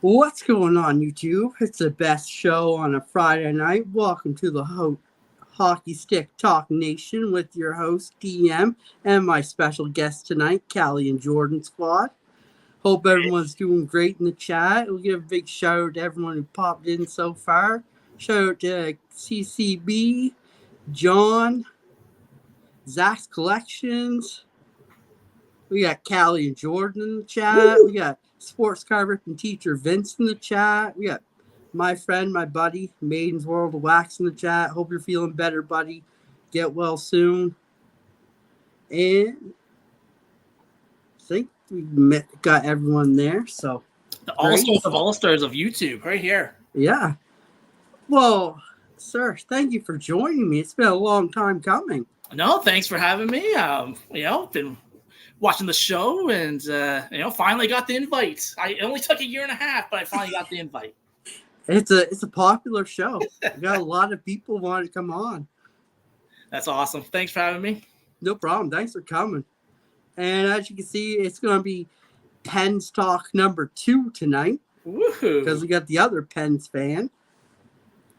What's going on, YouTube? It's the best show on a Friday night. Welcome to the HockeyStickTalkNation with your host, DM, and my special guest tonight, Callie&Jordan Squad. Hope everyone's doing great in the chat. We'll give a big shout out to everyone who popped in so far. Shout out to CCB, John, Zach's Collections. We got Callie and Jordan in the chat. We got Sports Car Ripping Teacher Vince in the chat. We got my friend, my buddy, Maiden's World of Wax in the chat. Hope you're feeling better, buddy. Get well soon. And I think we got everyone there. So the all-stars of all-stars of YouTube right here. Yeah. Well, sir, thank you for joining me. It's been a long time coming. No, thanks for having me. Been watching the show and, finally got the invite. It only took 1.5 years, but I finally got the invite. It's a popular show. We got a lot of people wanting to come on. That's awesome. Thanks for having me. No problem. Thanks for coming. And as you can see, it's going to be Pens Talk number 2 tonight. Woohoo. Because we got the other Pens fan.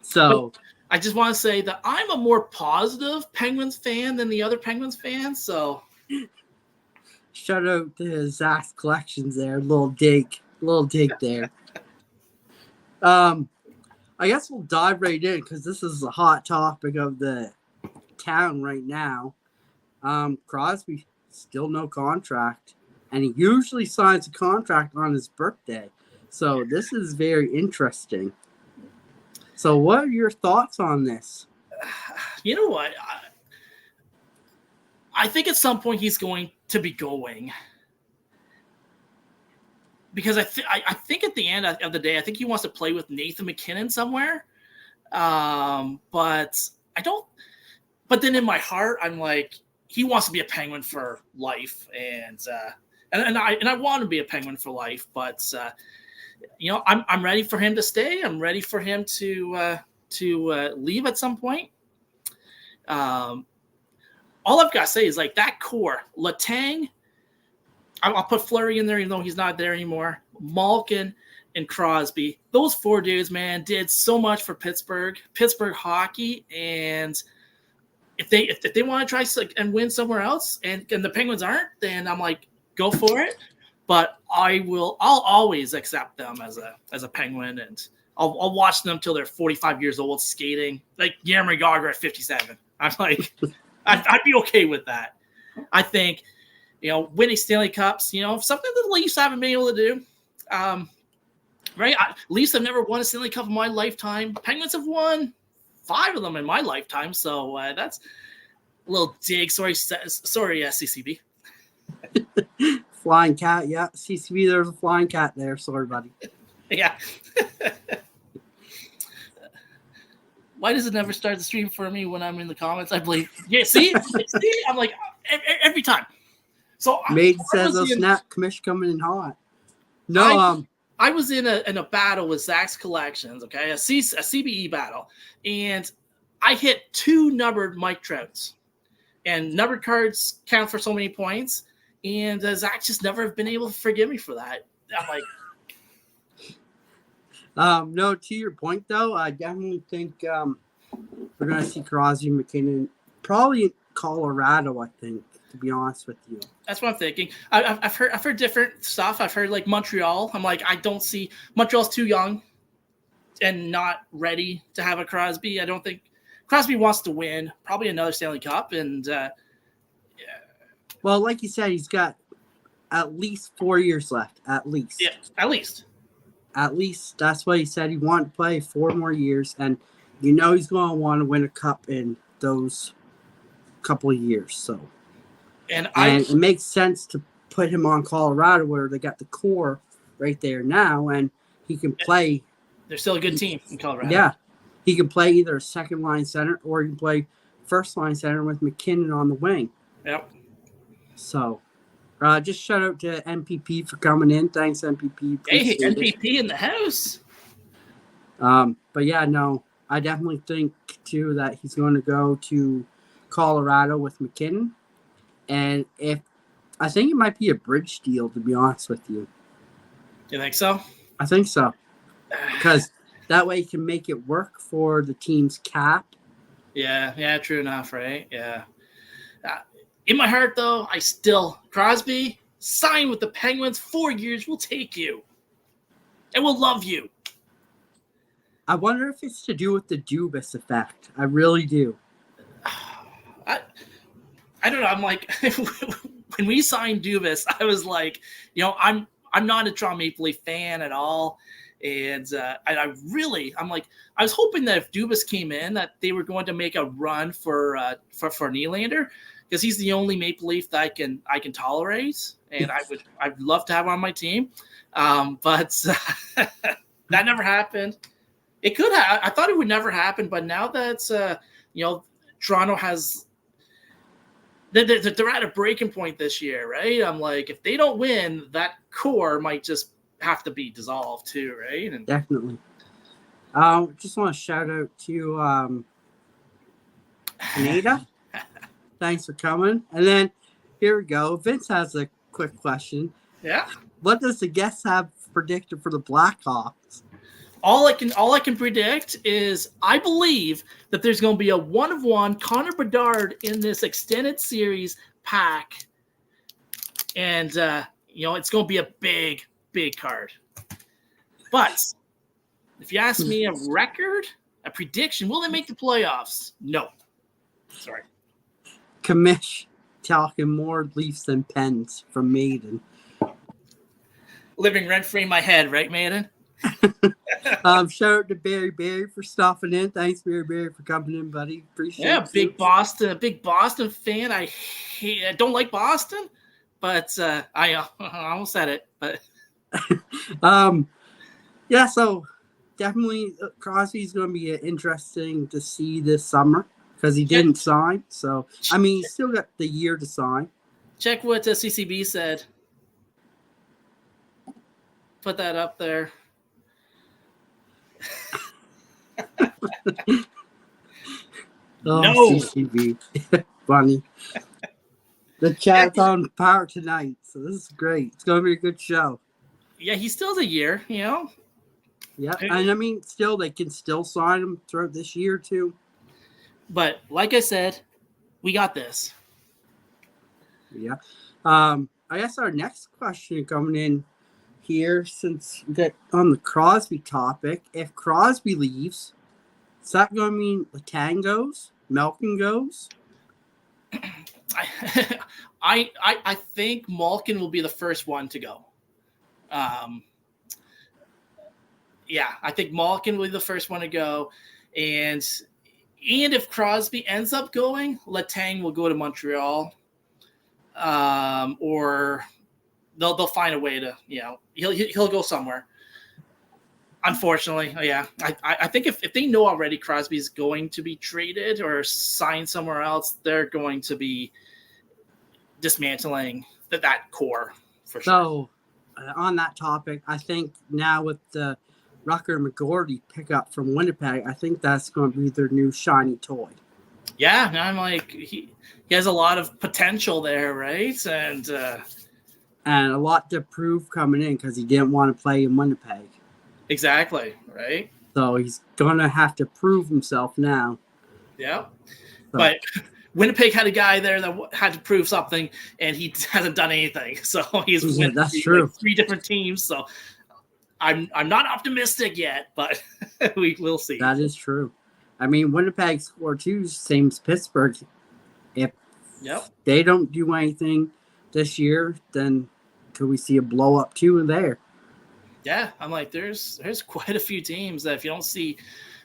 So I just want to say that I'm a more positive Penguins fan than the other Penguins fans. So shout out to Zach's Collections there. Little dig there. I guess we'll dive right in because this is a hot topic of the town right now. Crosby, still no contract. And he usually signs a contract on his birthday. So this is very interesting. So what are your thoughts on this? You know what? I think at some point he's going to be going. Because I think at the end of the day, I think he wants to play with Nathan McKinnon somewhere. But I don't. But then in my heart, I'm like, he wants to be a Penguin for life, and I want to be a Penguin for life. But I'm ready for him to stay. I'm ready for him to leave at some point. All I've got to say is like that core, Letang. I'll put Fleury in there, even though he's not there anymore. Malkin and Crosby. Those 4 dudes, man, did so much for Pittsburgh hockey. And if they want to try and win somewhere else, and the Penguins aren't, then I'm like, go for it. But I'll always accept them as a Penguin, and I'll watch them till they're 45 years old skating like Jaromir Jagr at 57. I'm like, I'd be okay with that. I think, winning Stanley Cups, something that the Leafs haven't been able to do. Right? Leafs have never won a Stanley Cup in my lifetime. Penguins have won 5 of them in my lifetime. So that's a little dig. Sorry, CCB. Flying cat, yeah. CCB, there's a flying cat there. Sorry, buddy. Yeah. Why does it never start the stream for me when I'm in the comments? I believe. Yeah, see? I'm like, every time. So Maiden says, snap, Commish coming in hot. No, I was in a battle with Zach's Collections, okay, a CBE battle, and I hit 2 numbered Mike Trouts. And numbered cards count for so many points, and Zach just never have been able to forgive me for that. I'm like... No, to your point, though, I definitely think we're going to see Crosby, McKinnon, probably in Colorado, I think, to be honest with you. That's what I'm thinking. I've heard different stuff. I've heard, like, Montreal. I'm like, I don't see – Montreal's too young and not ready to have a Crosby. I don't think – Crosby wants to win probably another Stanley Cup, and yeah. Well, like you said, he's got at least 4 years left, at least. Yeah, at least. At least that's what he said. He wanted to play 4 more years, and he's going to want to win a cup in those couple of years. So, and it makes sense to put him on Colorado, where they got the core right there now, and he can play. They're still a good team in Colorado. Yeah, he can play either a second line center or he can play first line center with McKinnon on the wing. Yep. So. Just shout out to MPP for coming in. Thanks, MPP. Hey, MPP in the house. But yeah, no, I definitely think too that he's going to go to Colorado with McKinnon, and I think it might be a bridge deal, to be honest with you. You think so? I think so. Because that way you can make it work for the team's cap. Yeah, true enough, right? Yeah. In my heart, though, Crosby, sign with the Penguins. 4 years, we'll take you. And we'll love you. I wonder if it's to do with the Dubas effect. I really do. I don't know. I'm like, when we signed Dubas, I was like, I'm not a Toronto Maple Leaf fan at all. And I'm like, I was hoping that if Dubas came in, that they were going to make a run for Nylander, because he's the only Maple Leaf that I can tolerate, and I'd love to have him on my team. But that never happened. It could have. I thought it would never happen, but now that Toronto has, they're at a breaking point this year, right? I'm like, if they don't win, that core might just have to be dissolved too, right? And definitely. Just want to shout out to Canada. Thanks for coming. And then here we go. Vince has a quick question. Yeah. What does the guest have predicted for the Blackhawks? All I can predict is I believe that there's going to be a 1-of-1 Connor Bedard in this extended series pack, and it's going to be a big card. But if you ask me a record, a prediction, will they make the playoffs? No. Sorry. Commish talking more Leafs than Pens from Maiden. Living rent-free in my head, right, Maiden? Shout out to Barry for stopping in. Thanks, Barry, for coming in, buddy. Appreciate it. Yeah, a big Boston fan. I don't like Boston, but I almost said it. But yeah, so definitely Crosby's going to be interesting to see this summer because he didn't sign. So, I mean, he's still got the year to sign. Check what CCB said. Put that up there. No. CCB. Funny. The chat's on power tonight, so this is great. It's going to be a good show. Yeah, he still has a year, Yeah, and I mean, they can still sign him throughout this year, too. But like I said, we got this. Yeah. I guess our next question coming in here, since we get on the Crosby topic, if Crosby leaves, is that going to mean Letang goes? Malkin goes? I think Malkin will be the first one to go. Yeah, I think Malkin will be the first one to go, and if Crosby ends up going, Letang will go to Montreal, or they'll find a way to he'll go somewhere. Unfortunately, yeah, I think if they know already Crosby's going to be traded or signed somewhere else, they're going to be dismantling that core for sure. So, on that topic, I think now with the Rucker McGorty pickup from Winnipeg, I think that's going to be their new shiny toy. Yeah, I'm like he has a lot of potential there, right? And a lot to prove coming in because he didn't want to play in Winnipeg. Exactly, right? So he's going to have to prove himself now. Yeah. So. But Winnipeg had a guy there that had to prove something, and he hasn't done anything. So he's that's true. Like 3 different teams. So I'm not optimistic yet, but we will see. That is true. I mean, Winnipeg scored 2, same as Pittsburgh. If they don't do anything this year, then could we see a blow up too in there? Yeah, I'm like, there's quite a few teams that if you don't see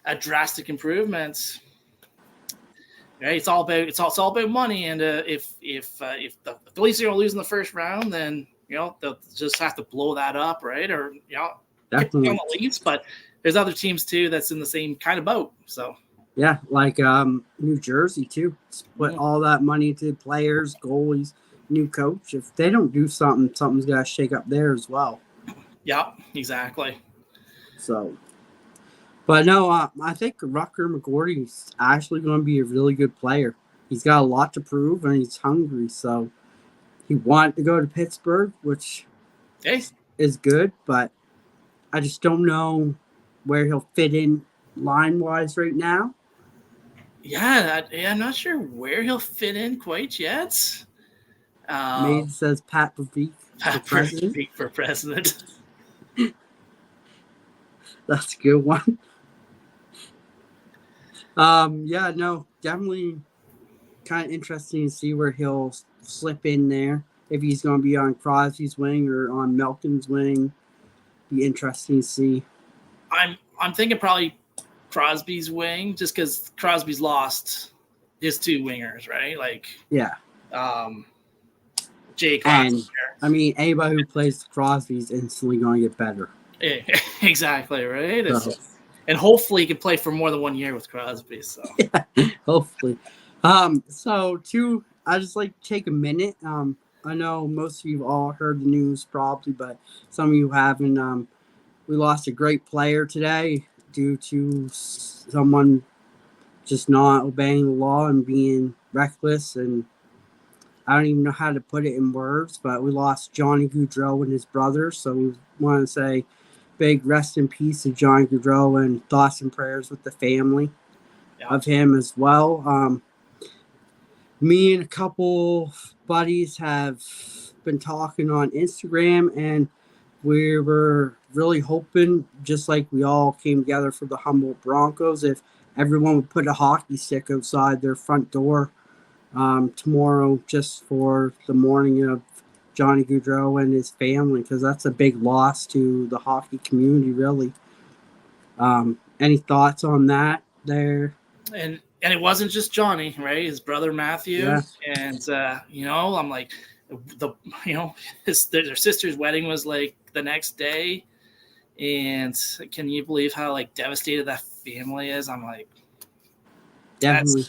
a drastic improvement, right? It's all about money, and if the Leafs are going to lose in the first round, then they'll just have to blow that up, right? Or definitely on the Leafs, but there's other teams too that's in the same kind of boat. So yeah, like New Jersey too, put all that money to players, goalies, new coach. If they don't do something, something's got to shake up there as well. Yeah, exactly. So, but no, I think Rucker McGorty is actually going to be a really good player. He's got a lot to prove, and he's hungry. So, he wanted to go to Pittsburgh, which is good. But I just don't know where he'll fit in line-wise right now. Yeah, I'm not sure where he'll fit in quite yet. Maybe it says Pat Verbeek for president. Verbeek for president. That's a good one. Yeah, no, definitely kind of interesting to see where he'll slip in there. If he's going to be on Crosby's wing or on Malkin's wing, be interesting to see. I'm thinking probably Crosby's wing, just because Crosby's lost his two wingers, right? Like, yeah. Jake. And I mean, anybody who plays Crosby is instantly going to get better. Exactly, right? So. And hopefully he can play for more than 1 year with Crosby. So yeah, hopefully. So I just like to take a minute. I know most of you all heard the news probably, but some of you haven't. We lost a great player today due to someone just not obeying the law and being reckless. And I don't even know how to put it in words, but we lost Johnny Gaudreau and his brother. So we want to say big rest in peace to Johnny Gaudreau and thoughts and prayers with the family of him as well. Me and a couple buddies have been talking on Instagram, and we were really hoping, just like we all came together for the Humboldt Broncos, if everyone would put a hockey stick outside their front door tomorrow just for the mourning of Johnny Gaudreau and his family, because that's a big loss to the hockey community, really. Any thoughts on that there? And it wasn't just Johnny, right? His brother Matthew, yeah. And I'm like, their sister's wedding was like the next day, and can you believe how like devastated that family is? I'm like, definitely,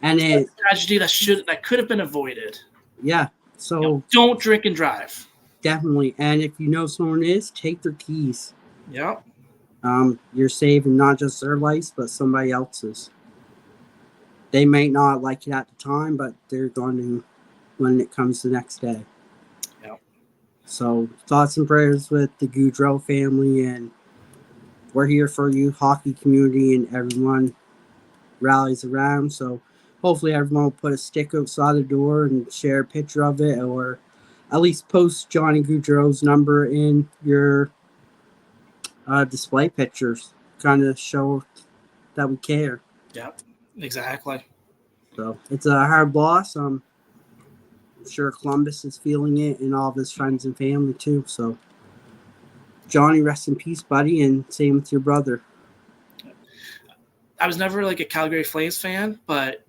and it's a tragedy that could have been avoided. Yeah. So don't drink and drive. Definitely. And if you know someone is, take their keys. Yep. You're saving not just their lives, but somebody else's. They may not like it at the time, but they're going to when it comes the next day. Yep. So thoughts and prayers with the Gaudreau family, and we're here for you, hockey community, and everyone rallies around. So hopefully everyone will put a stick outside the door and share a picture of it, or at least post Johnny Gaudreau's number in your display pictures, kind of show that we care. Yep, exactly. So it's a hard loss. I'm sure Columbus is feeling it, and all of his friends and family too. So Johnny, rest in peace, buddy, and same with your brother. I was never like a Calgary Flames fan, but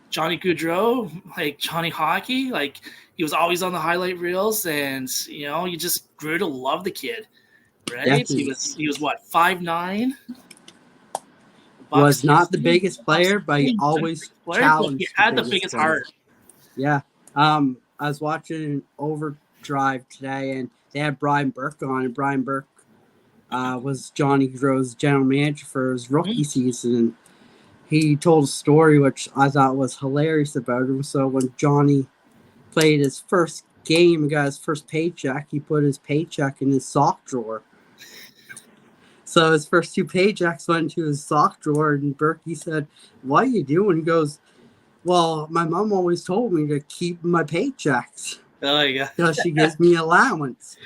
Johnny Gaudreau, like Johnny Hockey, like he was always on the highlight reels, and you just grew to love the kid, right? Definitely. He was what, 5'9"? Was not the biggest player, but he always challenged. He had the biggest heart. Yeah. I was watching Overdrive today, and they had Brian Burke on, and Brian Burke was Johnny Gaudreau's general manager for his rookie season. And he told a story which I thought was hilarious about him. So when Johnny played his first game and got his first paycheck, he put his paycheck in his sock drawer. So his first two paychecks went into his sock drawer, and Berkey said, "What are you doing?" He goes, "Well, my mom always told me to keep my paychecks." Oh, yeah. Because she gives me allowance.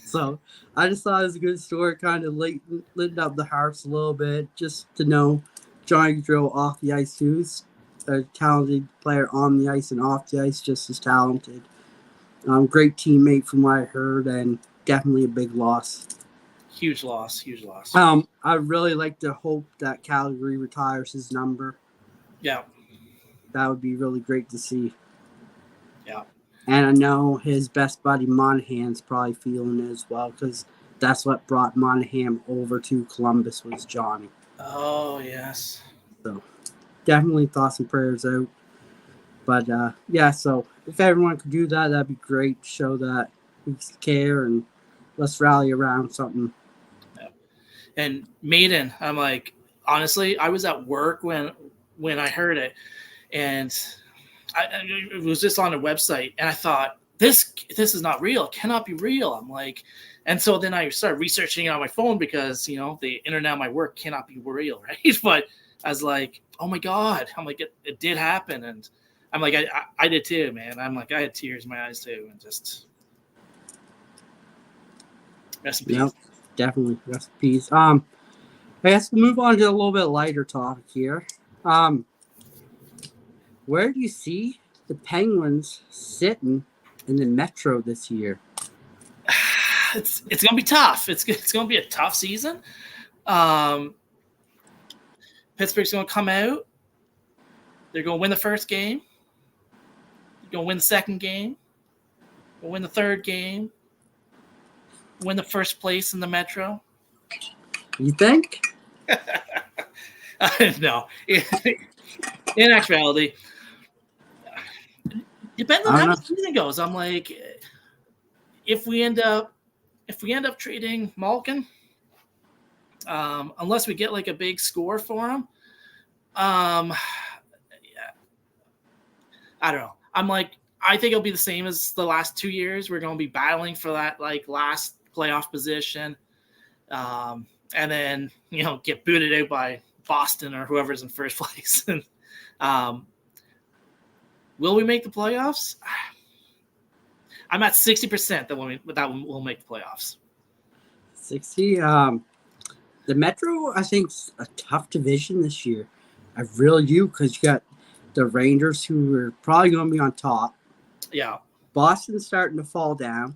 So I just thought it was a good story, kind of lit up the hearts a little bit, just to know Johnny Gaudreau off the ice, who's a talented player on the ice and off the ice, just as talented. Great teammate from what I heard, and definitely a big loss. Huge loss. I really like to hope that Calgary retires his number. Yeah. That would be really great to see. Yeah. And I know his best buddy Monahan's probably feeling it as well, because that's what brought Monahan over to Columbus was Johnny. Oh, yes. So definitely thoughts and prayers out. But yeah, so if everyone could do that, that'd be great. Show that we care, and let's rally around something. Yeah. And Maiden, I'm like, honestly, I was at work when I heard it, and it was just on a website, and I thought, this is not real. It cannot be real. I'm like, and so then I started researching it on my phone because, the internet of my work cannot be real, right? But I was like, oh my God. I'm like, it did happen. And I'm like, I did too, man. I'm like, I had tears in my eyes too. And just rest in peace. Yep, definitely. Rest in peace. I guess we'll move on to a little bit lighter topic here. Where do you see the Penguins sitting in the Metro this year? It's gonna be tough. It's gonna be a tough season. Pittsburgh's gonna come out. They're gonna win the first game. They're gonna win the second game. They'll win the third game. Win the first place in the Metro. You think? No. In actuality, depends on how the season goes. I'm like, if we end up trading Malkin, unless we get like a big score for him, I don't know. I'm like, I think it'll be the same as the last 2 years. We're going to be battling for that like last playoff position, and then get booted out by Boston or whoever's in first place. And will we make the playoffs? I'm at 60% that we'll make the playoffs. 60. The Metro, I think, is a tough division this year. I really do, because you got the Rangers, who are probably going to be on top. Yeah. Boston's starting to fall down.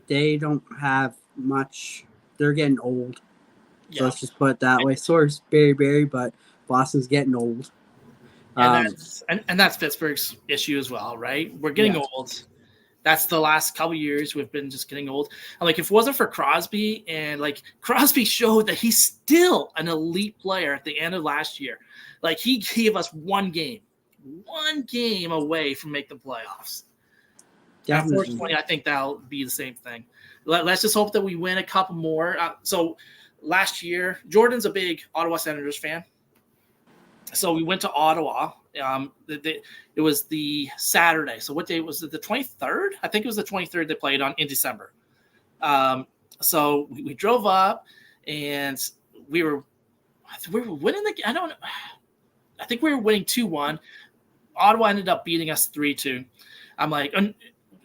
They don't have much. They're getting old. Yeah. So let's just put it that way. Source Barry, but Boston's getting old. And that's Pittsburgh's issue as well, right? We're getting old. That's the last couple of years we've been just getting old. And like, if it wasn't for Crosby, and like Crosby showed that he's still an elite player at the end of last year. Like, he gave us one game away from making the playoffs. Unfortunately, I think that'll be the same thing. Let's just hope that we win a couple more. So last year, Jordan's a big Ottawa Senators fan. So we went to Ottawa. It was the Saturday. So what day was it? The 23rd? I think it was the 23rd they played on in December. So we drove up, and we were winning the. I don't know. I think we were winning 2-1. Ottawa ended up beating us 3-2. I'm like,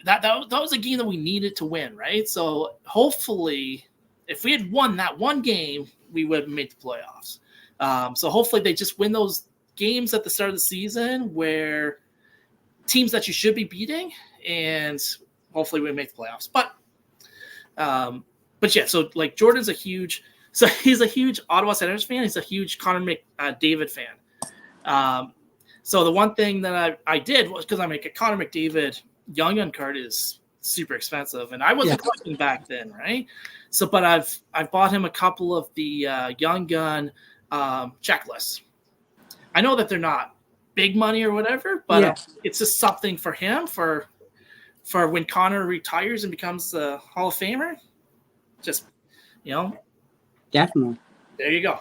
that was a game that we needed to win, right? So hopefully, if we had won that one game, we would have made the playoffs. So hopefully they just win those games at the start of the season where teams that you should be beating, and hopefully we make the playoffs. But yeah, so like Jordan's he's a huge Ottawa Senators fan. He's a huge Connor McDavid fan. So the one thing that I did was, because I make a Connor McDavid Young Gun card is super expensive, and I wasn't collecting back then, right? So, but I've bought him a couple of the Young Gun checklists. I know that they're not big money or whatever, but it's just something for him for when Connor retires and becomes a Hall of Famer. Just, definitely. There you go.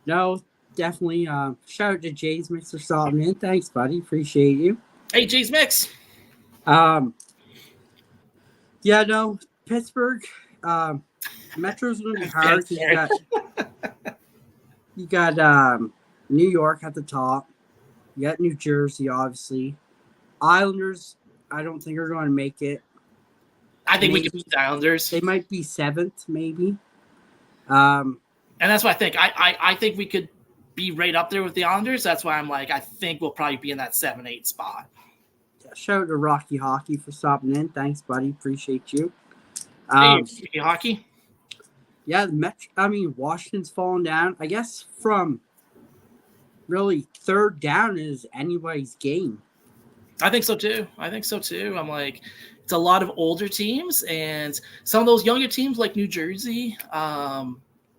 No, definitely. Shout out to James Mix for stopping in. Thanks, buddy. Appreciate you. Hey, James Mix. Yeah, no, Pittsburgh. Metro's gonna be hard. You got New York at the top. You got New Jersey, obviously. Islanders, I don't think are going to make it. I think we could beat the Islanders. They might be 7th, maybe. And that's what I think. I think we could be right up there with the Islanders. That's why I'm like, I think we'll probably be in that 7-8 spot. Shout out to Rocky Hockey for stopping in. Thanks, buddy. Appreciate you. Hey, hockey. Yeah, Washington's falling down. I guess from really third down is anybody's game. I think so too. I'm like, it's a lot of older teams, and some of those younger teams like New Jersey,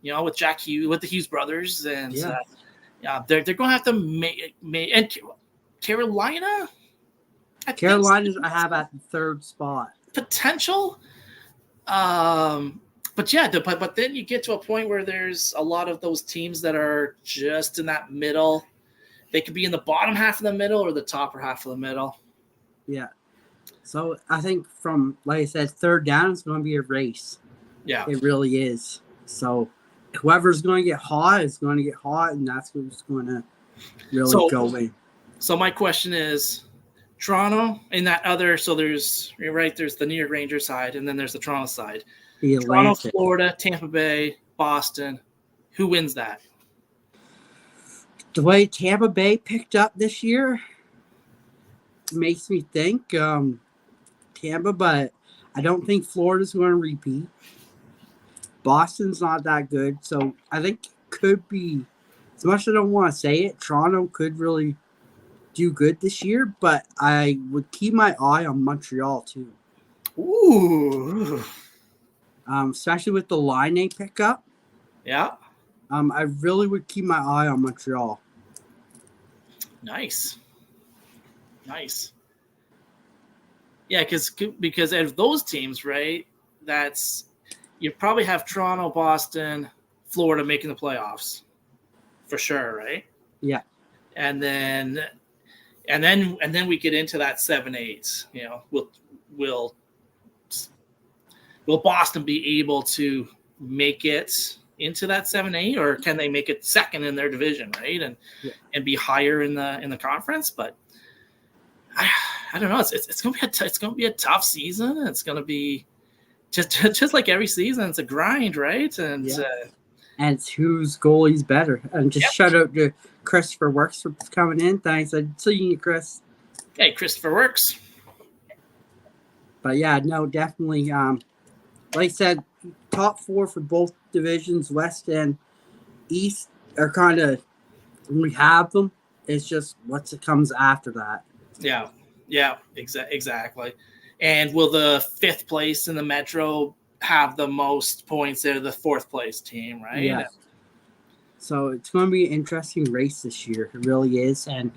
with Jack Hughes, with the Hughes brothers, and they're going to have to make and Carolina. Carolina's I have at the 3rd spot. Potential. But then you get to a point where there's a lot of those teams that are just in that middle, they could be in the bottom half of the middle or the top half of the middle. Yeah. So I think from, like I said, third down is going to be a race. Yeah. It really is. So whoever's going to get hot is going to get hot, and that's who's going to really go in. So my question is, Toronto and that other, so you're right, there's the New York Rangers side, and then there's the Toronto side. Toronto, Florida, Tampa Bay, Boston. Who wins that? The way Tampa Bay picked up this year makes me think Tampa, but I don't think Florida's going to repeat. Boston's not that good, so I think it could be, as much as I don't want to say it, Toronto could really do good this year, but I would keep my eye on Montreal too. Ooh. Especially with the line they pick up. Yeah. I really would keep my eye on Montreal. Nice. Yeah, because out of those teams, right, that's you probably have Toronto, Boston, Florida making the playoffs for sure, right? Yeah. And then we get into that 7-8. You know, will Boston be able to make it into that 7-8, or can they make it second in their division, right? And be higher in the conference? But I don't know. It's gonna be a tough season. It's gonna be just like every season. It's a grind, right? And and it's whose goalie's better. And just shout out to Christopher Works for coming in. Thanks. I'd see you, Chris. Hey, Christopher Works. But yeah, no, definitely. Like I said, top four for both divisions, West and East, are kind of, we have them. It's just what comes after that. Yeah, exactly. And will the fifth place in the Metro have the most points out of the fourth place team, right? Yeah. So it's going to be an interesting race this year. It really is. And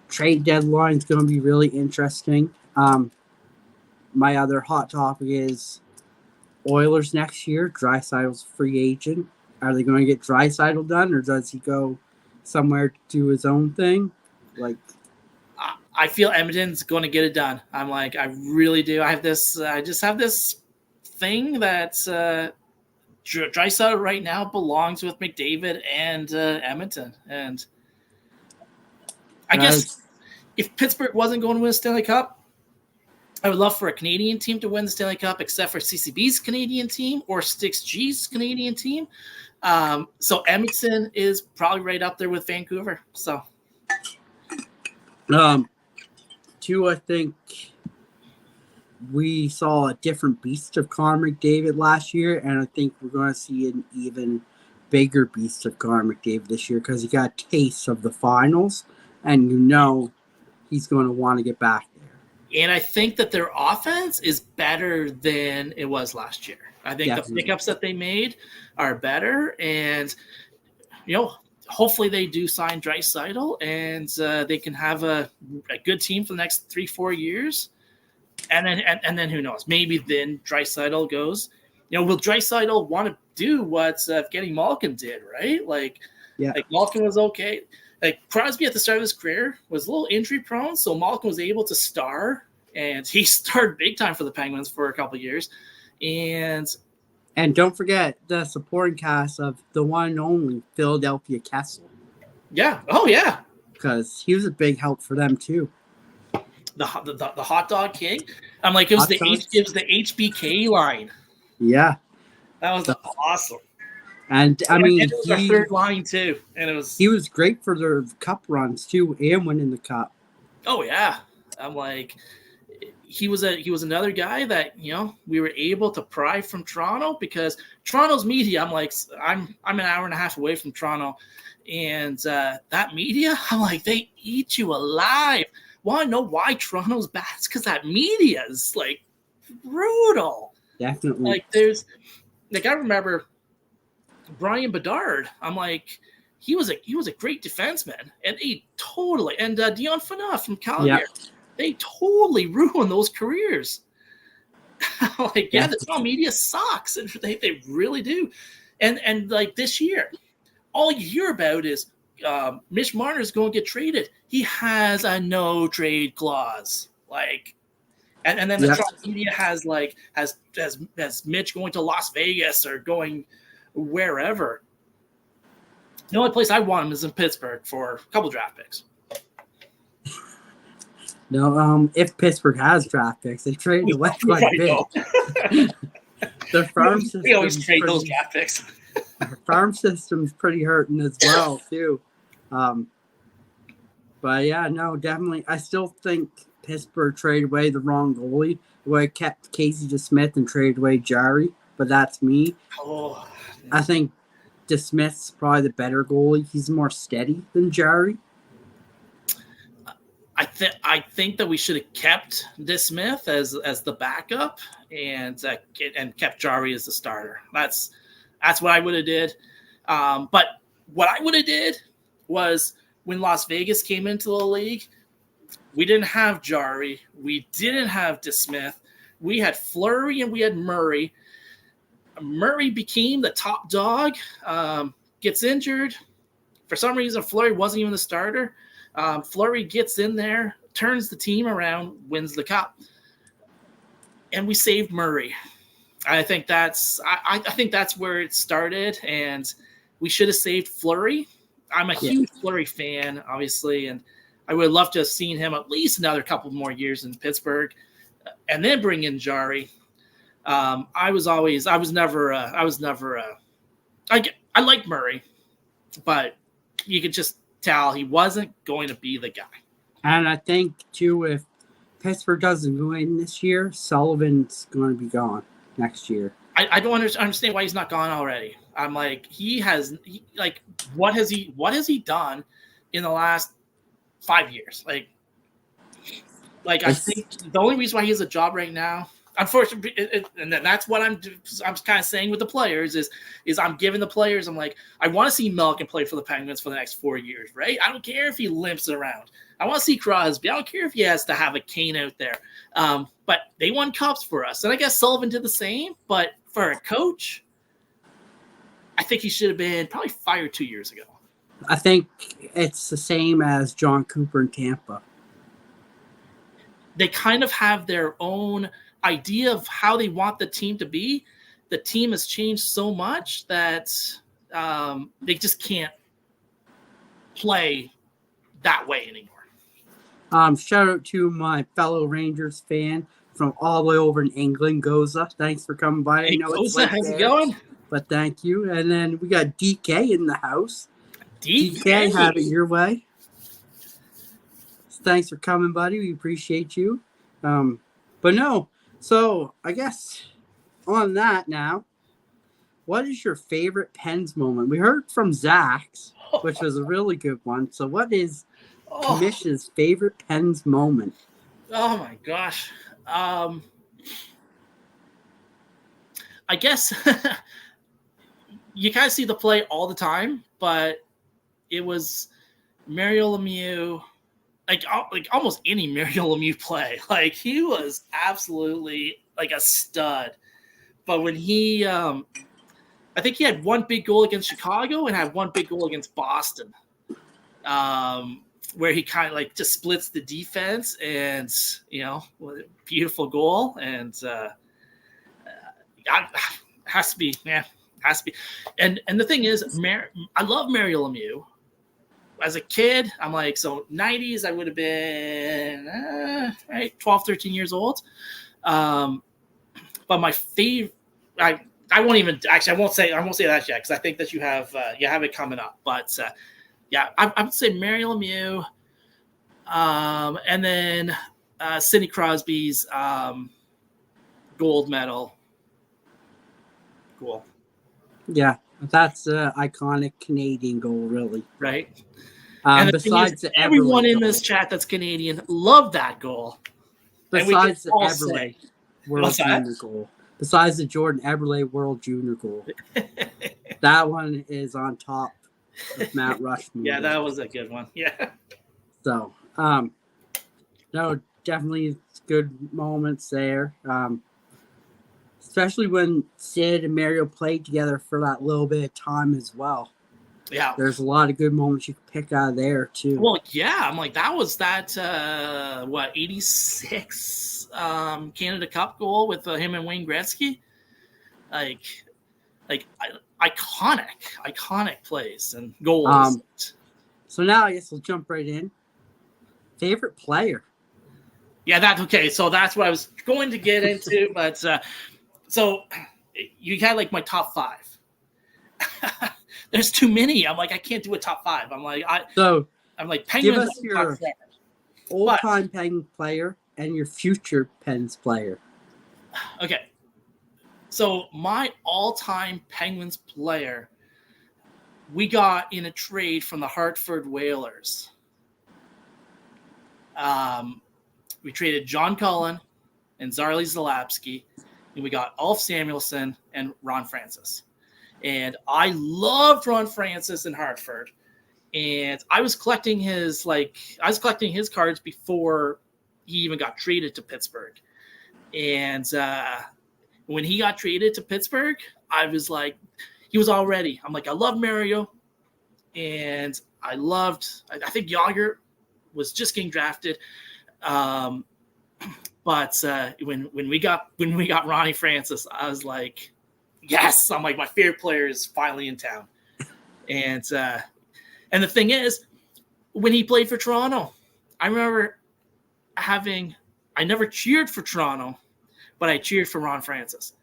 trade deadline is going to be really interesting. My other hot topic is Oilers next year. Draisaitl's free agent. Are they going to get Draisaitl done, or does he go somewhere to do his own thing? Like, I feel Edmonton's going to get it done. I'm like, I really do. I just have this thing that Draisaitl right now belongs with McDavid and Edmonton. And I guess if Pittsburgh wasn't going to win the Stanley Cup, I would love for a Canadian team to win the Stanley Cup, except for CCB's Canadian team or Stix G's Canadian team. So Edmonton is probably right up there with Vancouver. So, I think we saw a different beast of Connor McDavid last year, and I think we're going to see an even bigger beast of Connor McDavid this year because he got a taste of the finals, and he's going to want to get back there. And I think that their offense is better than it was last year. I think the pickups that they made are better, and hopefully they do sign Draisaitl, and they can have a good team for the next 3-4 years. And then who knows? Maybe then Draisaitl goes. Will Draisaitl want to do what Evgeny Malkin did, right? Like Malkin was okay. Like Crosby at the start of his career was a little injury prone, so Malkin was able to star, and he starred big time for the Penguins for a couple of years. And don't forget the supporting cast of the one and only Philadelphia Kessel. Yeah. Oh yeah. Because he was a big help for them too. The hot dog king. I'm like, it was the HBK line. Yeah. That was awesome. And I mean, it was our third line too, and he was great for their cup runs too, and winning the cup. Oh yeah, I'm like, he was another guy that we were able to pry from Toronto, because Toronto's media. I'm like, I'm an hour and a half away from Toronto, and that media, I'm like, they eat you alive. Want to know why Toronto's bad? It's because that media is like brutal. Definitely. Like I remember Brian Bedard, I'm like, he was a great defenseman, and they totally, and Dion Phaneuf from Calgary, they totally ruined those careers. Like, the Toronto media sucks, and they really do. And like this year, all you hear about is Mitch Marner's going to get traded. He has a no trade clause. And then the Toronto media has Mitch going to Las Vegas or going wherever. The only place I want him is in Pittsburgh for a couple draft picks. No, if Pittsburgh has draft picks, they traded away quite a bit. Their farm system. We always trade those draft picks. Their farm system's pretty hurting as well, too. But yeah, no, definitely. I still think Pittsburgh traded away the wrong goalie. The way it kept Casey DeSmith and traded away Jarry, but that's me. Oh, I think DeSmith's probably the better goalie. He's more steady than Jarry. I think that we should have kept DeSmith as the backup and kept Jarry as the starter. That's what I would have did. But what I would have did was when Las Vegas came into the league, we didn't have Jarry. We didn't have DeSmith. We had Fleury and we had Murray. Murray became the top dog, gets injured. For some reason, Fleury wasn't even the starter. Fleury gets in there, turns the team around, wins the cup. And we saved Murray. I think that's where it started, and we should have saved Fleury. I'm a huge Fleury fan, obviously, and I would love to have seen him at least another couple more years in Pittsburgh, and then bring in Jarry. I like Murray, but you could just tell he wasn't going to be the guy. And I think too, if Pittsburgh doesn't win this year, Sullivan's going to be gone next year. I don't understand why he's not gone already. I'm like, what has he done in the last 5 years? I think the only reason why he has a job right now, unfortunately, and that's what I'm kind of saying with the players is I'm giving the players, I'm like, I want to see Malkin play for the Penguins for the next 4 years, right? I don't care if he limps around. I want to see Crosby. I don't care if he has to have a cane out there. But they won cups for us. And I guess Sullivan did the same. But for a coach, I think he should have been probably fired 2 years ago. I think it's the same as John Cooper in Tampa. They kind of have their own idea of how they want the team to be. The team has changed so much that they just can't play that way anymore. Shout out to my fellow Rangers fan from all the way over in England, Goza. Thanks for coming by. Hey, Goza, how's it going? But thank you. And then we got DK in the house. DK, have it your way. Thanks for coming, buddy. We appreciate you. But no, so I guess on that now, what is your favorite Pens moment? We heard from Zach's, which was a really good one. So what is Commish's favorite Pens moment? Oh my gosh. I guess you kind of see the play all the time, but it was Mario Lemieux, like almost any Mario Lemieux play. Like, he was absolutely like a stud. But when he, I think he had one big goal against Chicago and had one big goal against Boston, where he kind of like just splits the defense, and beautiful goal, and has to be. And the thing is, I love Mario Lemieux. As a kid, I'm like, so 90s, I would have been 12, 13 years old. But my favorite, I won't even actually. I won't say that yet, because I think that you have it coming up. But I would say Mario Lemieux, and then Sidney Crosby's gold medal. Cool. Yeah, that's an iconic Canadian goal, really. Right. And besides everyone in this chat that's Canadian loved that goal. Besides the Eberle World Junior goal. Besides the Jordan Eberle World Junior goal. That one is on top of Mount Rushmore. Yeah, that was a good one. Yeah. So, no, definitely good moments there. Especially when Sid and Mario played together for that little bit of time as well. Yeah. There's a lot of good moments you can pick out of there too. Well, yeah, I'm like, that was that 86 Canada Cup goal with him and Wayne Gretzky. Iconic plays and goals. So now I guess we'll jump right in. Favorite player? Yeah, that's okay. So that's what I was going to get into, but so you had like my top 5. There's too many. I'm like, I can't do a top 5. I'm like, Penguins. Give us your all-time Penguins player and your future Pens player. Okay. So my all-time Penguins player, we got in a trade from the Hartford Whalers. We traded John Cullen and Zarley Zalapski, and we got Ulf Samuelsson and Ron Francis. And I loved Ron Francis in Hartford, and I was collecting his cards before he even got traded to Pittsburgh. And when he got traded to Pittsburgh, I was like, he was all ready. I'm like, I love Mario, and I think Yager was just getting drafted. But when we got Ronnie Francis, I was like, yes. I'm like, my favorite player is finally in town. And the thing is, when he played for Toronto, I remember I never cheered for Toronto, but I cheered for Ron Francis.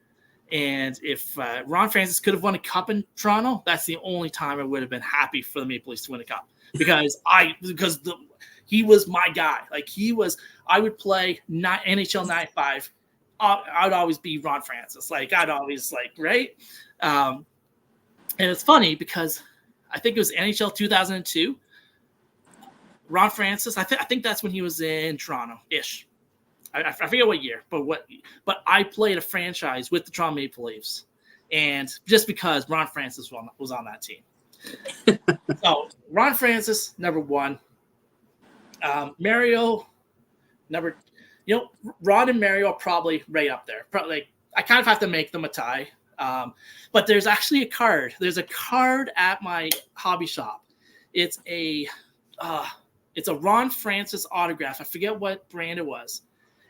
And if Ron Francis could have won a cup in Toronto, that's the only time I would have been happy for the Maple Leafs to win a cup, because he was my guy. Like, I would play NHL 95. I would always be Ron Francis. Like, I'd always right. And it's funny because I think it was NHL 2002. Ron Francis, I think that's when he was in Toronto-ish. I forget what year, but I played a franchise with the Toronto Maple Leafs, and just because Ron Francis was on that team. So Ron Francis, number 1. Mario, Ron and Mario are probably right up there. Probably, I kind of have to make them a tie. But there's actually a card. There's a card at my hobby shop. It's a Ron Francis autograph. I forget what brand it was.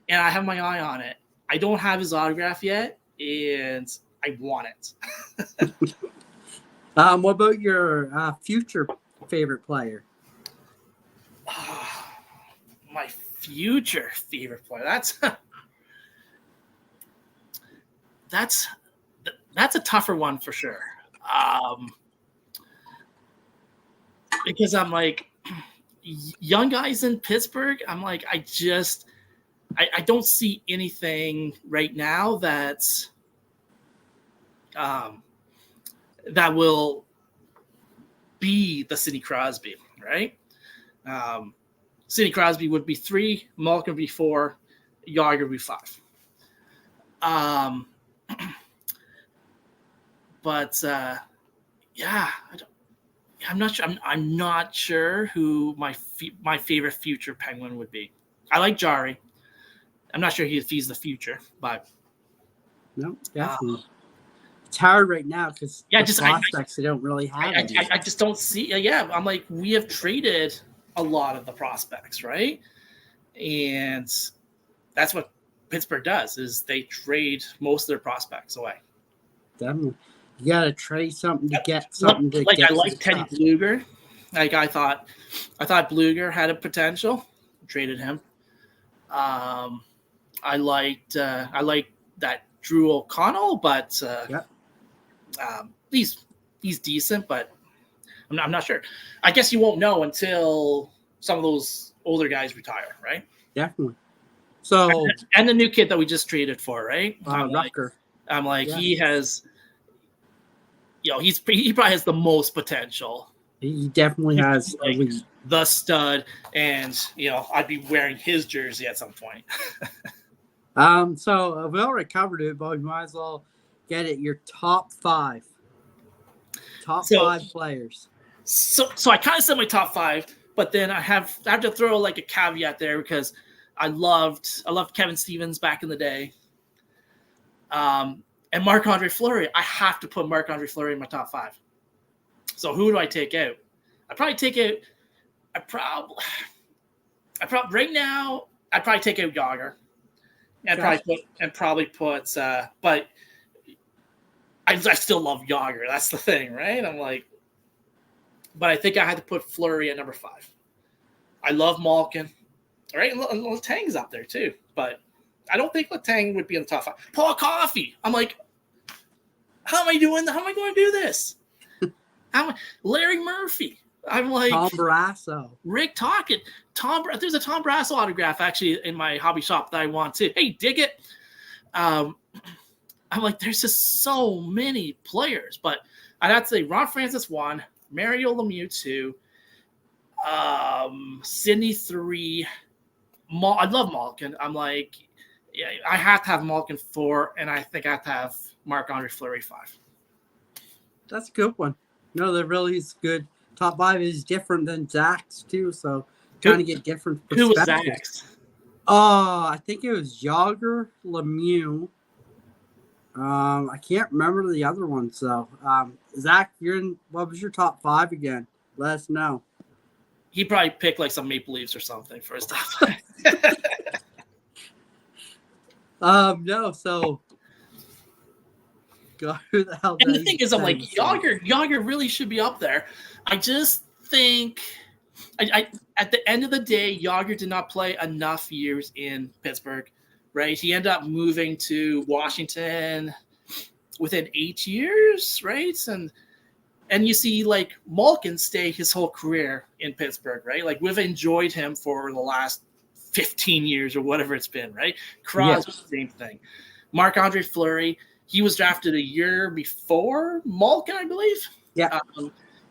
And I have my eye on it. I don't have his autograph yet, and I want it. What about your future favorite player? My future favorite player. That's a tougher one for sure. Because I'm like, young guys in Pittsburgh, I'm like, I don't see anything right now that will be the Sidney Crosby, right? Sidney Crosby would be 3, Malkin would be 4, Yager would be 5. I'm not sure who my favorite future Penguin would be. I like Jari. I'm not sure if he's the future, but no, definitely. It's hard right now because prospects they don't really have. I just don't see. I'm like, we have traded a lot of the prospects, right? And that's what Pittsburgh does, is they trade most of their prospects away. Definitely. You got to trade something to get something to get. I like Teddy Bluger. Like, I thought Bluger had a potential. Traded him. I liked that Drew O'Connell, but he's decent, but I'm not sure. I guess you won't know until some of those older guys retire, right? Definitely. So and the new kid that we just traded for, right? Rucker. I'm like, he has, he probably has the most potential. He definitely has the stud, and I'd be wearing his jersey at some point. So we already covered it, but we might as well get it. Your top 5 players. So I kind of said my top 5, but then I have to throw like a caveat there, because I loved Kevin Stevens back in the day. And Marc-Andre Fleury, I have to put Marc-Andre Fleury in my top 5. So who do I take out? I probably take out. Right now. I'd probably take out Yager, and probably put. But I still love Yager. That's the thing, right? I'm like, but I think I had to put Fleury at number 5. I love Malkin. All right, and Letang's up there too, but I don't think Letang would be in the top 5. Paul Coffey. I'm like, how am I doing? How am I going to do this? Larry Murphy. I'm like Tom Barrasso. Rick Tocchet. There's a Tom Barrasso autograph actually in my hobby shop that I want too. Hey, dig it. I'm like, there's just so many players, but I'd have to say Ron Francis 1, Mario Lemieux 2, Sidney 3. I love Malkin. I'm like, yeah, I have to have Malkin 4, and I think I have to have Marc-Andre Fleury 5. That's a good one. No, that really is good. Top 5 is different than Zach's too, so kind of get different perspectives. Who was Zach's? I think it was Yager, Lemieux. I can't remember the other ones though. Zach, what was your top 5 again? Let us know. He probably picked like some Maple Leafs or something for his top 5. No, so God, who the hell? And the thing is, I'm like, Yager really should be up there. I just think, I at the end of the day, Yager did not play enough years in Pittsburgh, right? He ended up moving to Washington within 8 years, right? And you see, like, Malkin stay his whole career in Pittsburgh, right? Like, we've enjoyed him for the last 15 years or whatever it's been, right? Crosby, same thing. Marc-Andre Fleury, he was drafted a year before Malkin, I believe. Yeah.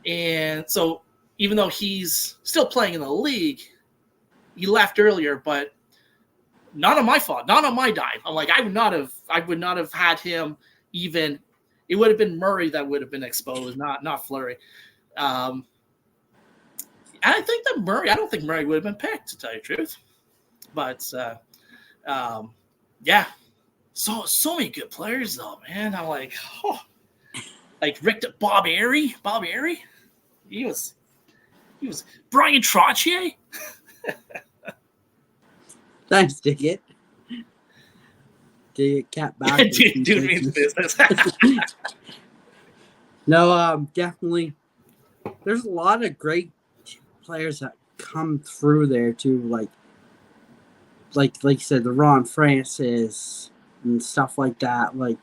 And so even though he's still playing in the league, he left earlier, but not on my fault, not on my dime. I'm like, I would not have had him even. It would have been Murray that would have been exposed, not Fleury. And I think that I don't think Murray would have been picked, to tell you the truth. But yeah. So many good players though, man. I'm like, like Bob Airy. He was Brian Trottier. Thanks, Dickett. Cat back. Dude means business. No, definitely. There's a lot of great players that come through there too, like you said, the Ron Francis and stuff like that. Like,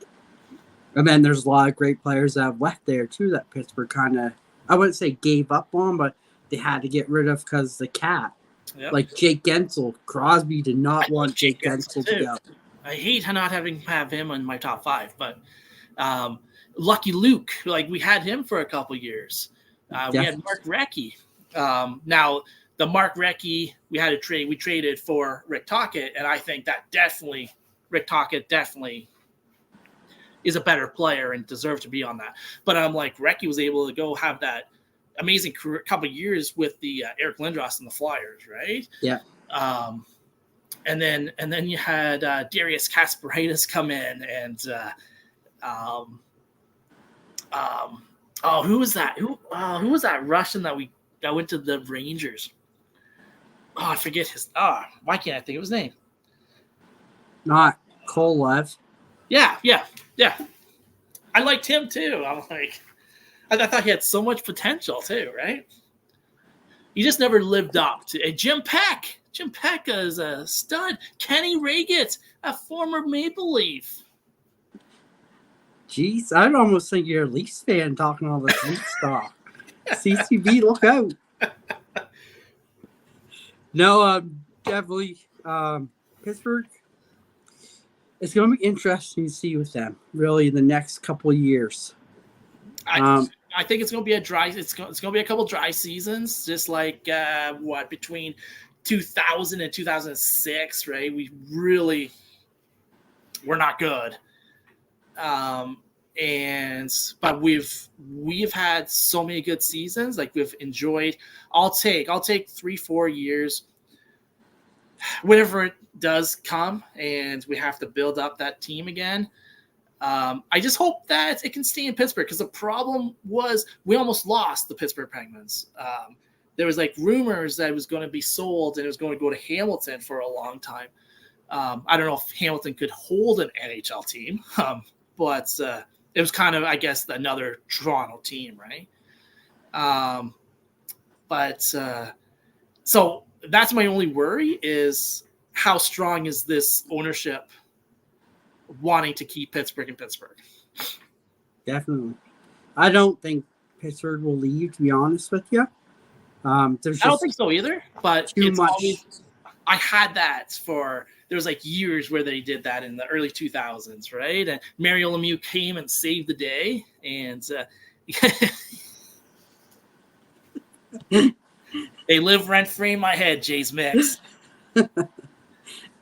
and then there's a lot of great players that have left there too that Pittsburgh kind of, I wouldn't say gave up on, but they had to get rid of because the cap. Yep. Like Jake Gensel. Crosby did not want Jake Gensel to go. I hate not have him in my top 5, but Lucky Luke, like we had him for a couple years. We had Mark Recchi. Now the Mark Recchi we had to trade. We traded for Rick Tocchet, and I think that Rick Tocchet definitely is a better player and deserves to be on that. But I'm like, Recchi was able to go have that amazing career, couple of years with the Eric Lindros and the Flyers, right? Yeah. And then you had Darius Kasparaitis come in, and who was that? Who was that Russian that went to the Rangers? Oh, I forget his. Why can't I think of his name? Not Kolev. Yeah. I liked him too. I'm like, I thought he had so much potential too, right? He just never lived up to. Jim Peck. Jim Peck is a stud. Kenny Raget, a former Maple Leaf. Jeez, I'd almost think you're a Leafs fan talking all this Leaf stuff. CCB, look out. No, definitely. Pittsburgh, it's going to be interesting to see with them, really, the next couple of years. I think it's going to be it's going to be a couple dry seasons, just like between 2000 and 2006, right? We're not good. But we've had so many good seasons. Like we've enjoyed. I'll take 3-4 years, whenever it does come, and we have to build up that team again. I just hope that it can stay in Pittsburgh, because the problem was we almost lost the Pittsburgh Penguins. There was like rumors that it was going to be sold and it was going to go to Hamilton for a long time. I don't know if Hamilton could hold an NHL team, but it was kind of, I guess, another Toronto team, right? So that's my only worry, is how strong is this ownership wanting to keep Pittsburgh in Pittsburgh? Definitely. I don't think Pittsburgh will leave, to be honest with you. I don't think so either, but too much. I had that there was like years where they did that in the early 2000s, right? And Mario Lemieux came and saved the day, and they live rent-free in my head, Jay's Mix.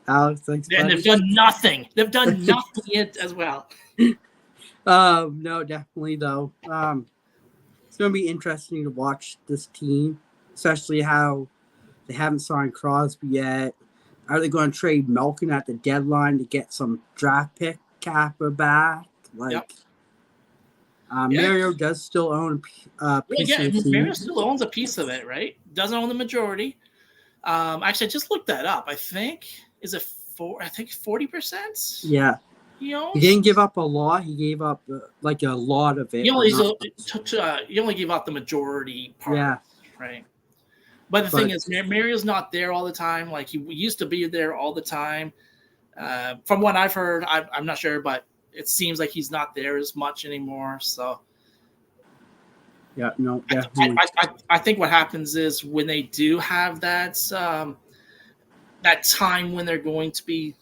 Alex, thanks. And they've done nothing. They've done nothing yet as well. No, definitely though. It's going to be interesting to watch this team, especially how they haven't signed Crosby yet. Are they going to trade Malkin at the deadline to get some draft pick Kappa back? Mario does still own a piece of the team. Mario still owns a piece of it, right? Doesn't own the majority. Actually, I just looked that up. I think, is it 40%? Yeah. He didn't give up a lot. He gave up like a lot of it. He only gave up the majority part. Yeah. Right. But the thing is, Mario's not there all the time. Like, he used to be there all the time. From what I've heard, I'm not sure, but it seems like he's not there as much anymore. So, yeah, no, definitely. I think what happens is when they do have that time when they're going to be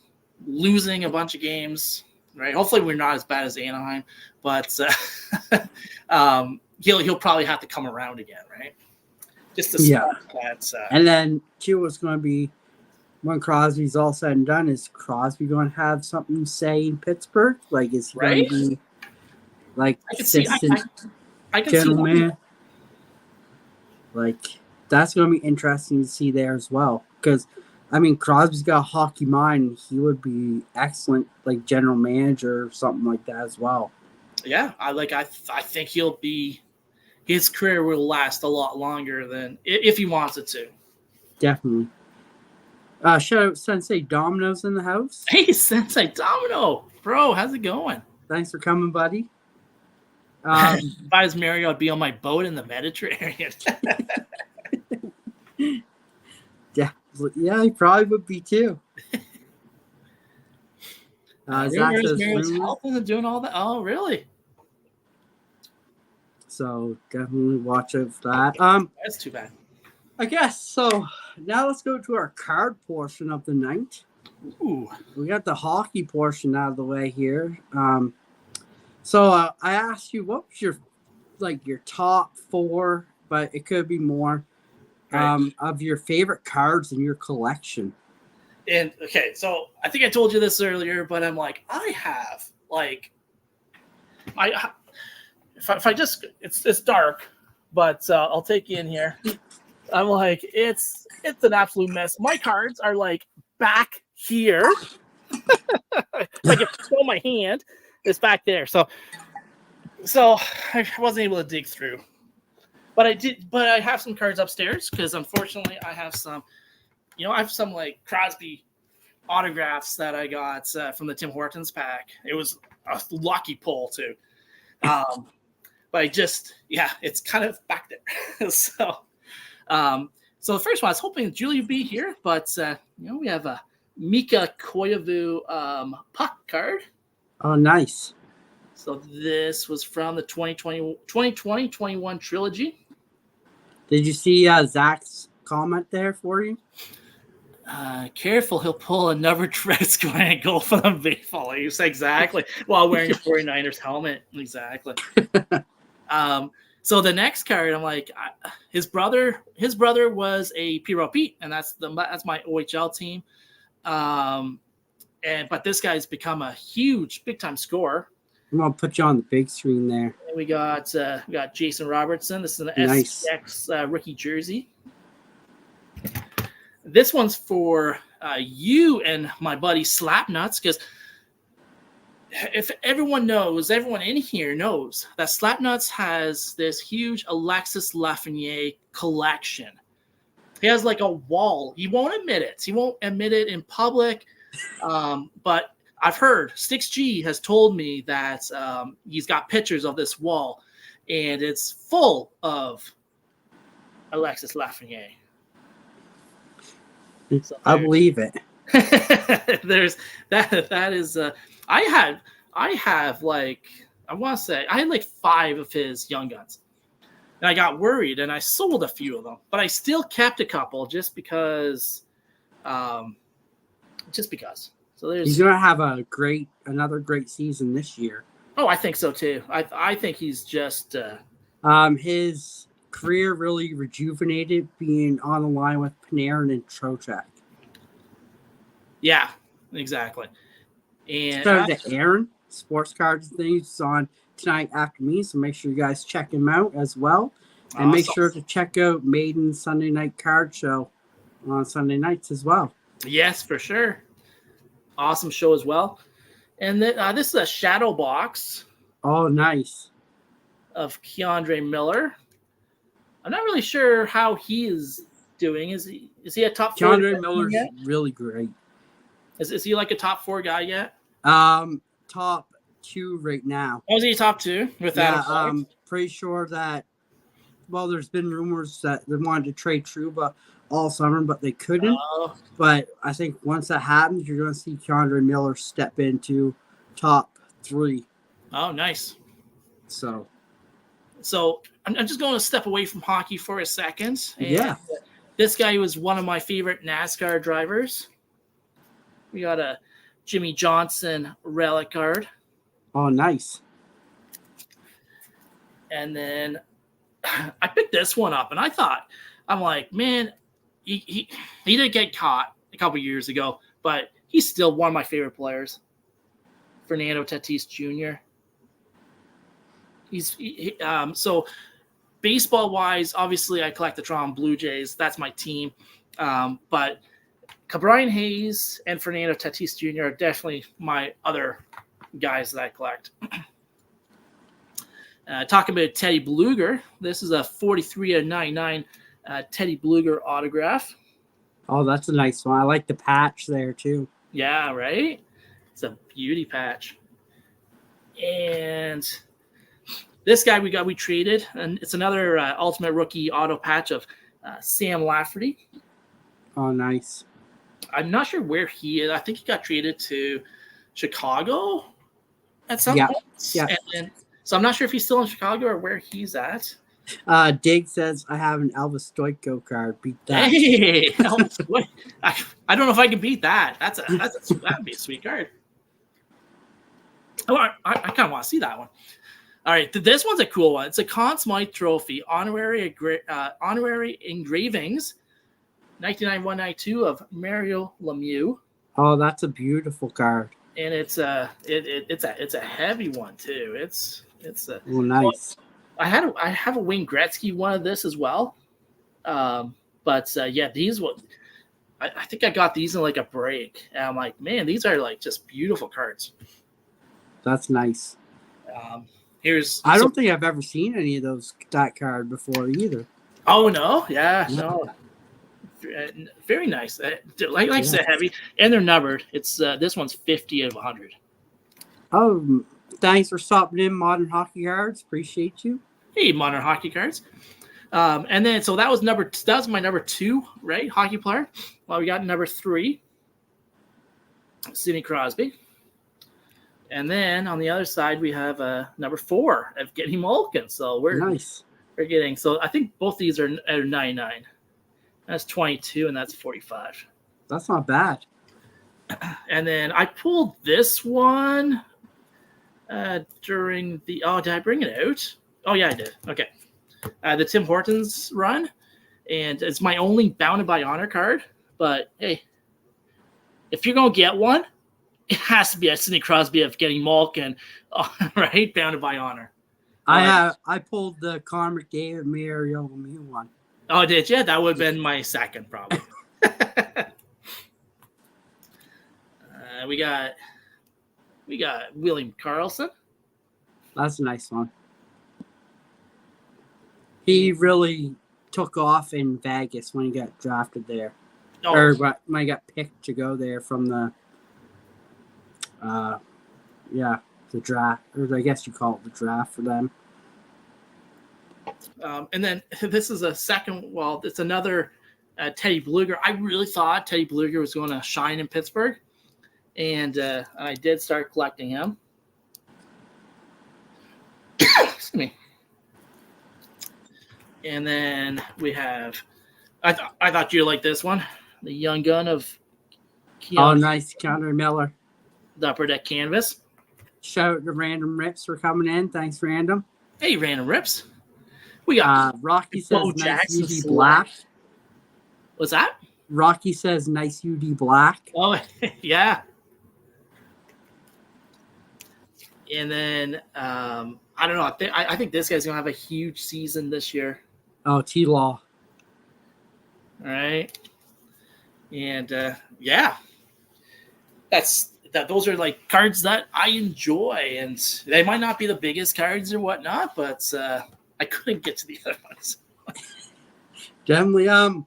losing a bunch of games, right? Hopefully, we're not as bad as Anaheim, but he'll probably have to come around again, right? Just to stop that. And then too, what's going to be when Crosby's all said and done, is Crosby going to have something to say in Pittsburgh? Like, is he going to be like assistant general man? Like, that's going to be interesting to see there as well. Because, I mean, Crosby's got a hockey mind. He would be excellent, like, general manager or something like that as well. Yeah, I think he'll be. His career will last a lot longer than if he wants it to. Definitely. Shout out Sensei Domino's in the house. Hey, Sensei Domino. Bro, how's it going? Thanks for coming, buddy. If I was Mario, I'd be on my boat in the Mediterranean. Yeah, he probably would be too. Mario's helping and doing all that. Oh, really? So definitely watch out for that. That's too bad. I guess so. Now let's go to our card portion of the night. Ooh. We got the hockey portion out of the way here. So I asked you, what was your top 4, but it could be more, of your favorite cards in your collection. And okay, so I think I told you this earlier, but I'm like, I have if I just it's dark, but I'll take you in here. I'm like, it's an absolute mess. My cards are like back here. Like, if you show my hand, it's back there. So I wasn't able to dig through. But I have some cards upstairs because unfortunately I have some like Crosby autographs that I got from the Tim Hortons pack. It was a lucky pull too. But it's kind of back there. So the first one, I was hoping Julie would be here, but we have a Mika Koivu puck card. Oh, nice. So this was from the 2020-21 trilogy. Did you see Zach's comment there for you? Careful, he'll pull another Tretzko and go for the baseball. Exactly. While wearing a 49ers helmet. Exactly. So the next card, I'm like, his brother was a P-Row Pete, and that's my OHL team. But this guy's become a huge, big time scorer. I'm gonna put you on the big screen there. And we got Jason Robertson. This is an SX rookie jersey. This one's for you and my buddy Slapnuts, because if everyone in here knows that Slapnuts has this huge Alexis Lafreniere collection. He has like a wall. He won't admit it. He won't admit it in public. But I've heard Stix G has told me that he's got pictures of this wall, and it's full of Alexis Lafreniere. So I believe it. There's that is I have like I want to say I had like 5 of his Young Guns, and I got worried and I sold a few of them, but I still kept a couple just because. So he's gonna have another great season this year. Oh, I think so too. I think he's just his career really rejuvenated being on the line with Panarin and Trocheck. Yeah, exactly. And so to Aaron, Sports Cards and things is on tonight after me, so make sure you guys check him out as well. And make sure to check out Maiden's Sunday Night Card Show on Sunday nights as well. Yes, for sure. Awesome show as well. And this is a shadow box. Oh, nice. Of Keandre Miller. I'm not really sure how he is doing. Is he a top 4? Keandre Miller's really great. Is he like a top 4 guy yet? Top 2 right now. Oh, is he top 2 with that? Yeah, I'm pretty sure that. Well, there's been rumors that they wanted to trade Trouba all summer, but they couldn't. But I think once that happens, you're going to see Keandre Miller step into top 3. Oh, nice. So I'm just going to step away from hockey for a second. And yeah. This guy was one of my favorite NASCAR drivers. We got a Jimmy Johnson relic card. Oh, nice. And then I picked this one up, and I'm like, man, he did get caught a couple years ago, but he's still one of my favorite players. Fernando Tatis Jr. So baseball wise, obviously I collect the Toronto Blue Jays. That's my team. But Brian Hayes and Fernando Tatis Jr. are definitely my other guys that I collect. Talking about Teddy Bluger, this is a 43/99 Teddy Bluger autograph. Oh, that's a nice one. I like the patch there too. Yeah, right? It's a beauty patch. And this guy we traded, and it's another Ultimate Rookie auto patch of Sam Lafferty. Oh, nice. I'm not sure where he is. I think he got traded to Chicago at some point. Yeah. So I'm not sure if he's still in Chicago or where he's at. Dig says, I have an Elvis Stoico card. Beat that. Hey, Elvis, I don't know if I can beat that. That'd be a sweet card. Oh, I kind of want to see that one. All right, this one's a cool one. It's a Conn Smythe Trophy, honorary engravings, 1991-92 of Mario Lemieux. Oh, that's a beautiful card. And it's a heavy one too. It's nice. I have a Wayne Gretzky one of this as well. Yeah, these I think I got these in like a break. And I'm like, man, these are like just beautiful cards. That's nice. I don't think I've ever seen any of that card before either. Oh no, yeah. No. Very nice. Like I said, heavy, and they're numbered. It's this one's 50 of 100. Oh, thanks for stopping in, Modern Hockey Cards. Appreciate you. Hey, Modern Hockey Cards. And then so that was my number 2, right? Hockey player. Well, we got number 3, Sidney Crosby. And then on the other side we have number 4, Evgeny Malkin. So we're getting. So I think both these are 99. That's 22, and that's 45. That's not bad. And then I pulled this one during the. Oh, did I bring it out? Oh, yeah, I did. Okay. The Tim Hortons run, and it's my only Bounded by Honor card. But hey, if you're gonna get one, it has to be a Sidney Crosby of getting Malkin, right? Bounded by Honor. I pulled the Connor McDavid Mario Lemieux one. Oh, did you? That would have been my second, probably. We got We got William Karlsson. That's a nice one. He really took off in Vegas when he got drafted there. Oh, Or when he got picked to go there from the draft. Or I guess you call it the draft for them. And then this is a second, well, it's another Teddy Bluger. I really thought Teddy Bluger was going to shine in Pittsburgh. And I did start collecting him. Excuse me. And then we have, I thought you'd like this one, the young gun of Keon. Oh, nice. Connor Miller. The upper deck canvas. Shout out to Random Rips for coming in. Thanks, Random. Hey, Random Rips. We got Rocky says nice UD black. What's that? Rocky says nice UD black. Oh, yeah. And then, I don't know. I think this guy's going to have a huge season this year. Oh, T-Law. All right. And, yeah. Those are like cards that I enjoy. And they might not be the biggest cards or whatnot, but I couldn't get to the other ones. Definitely. So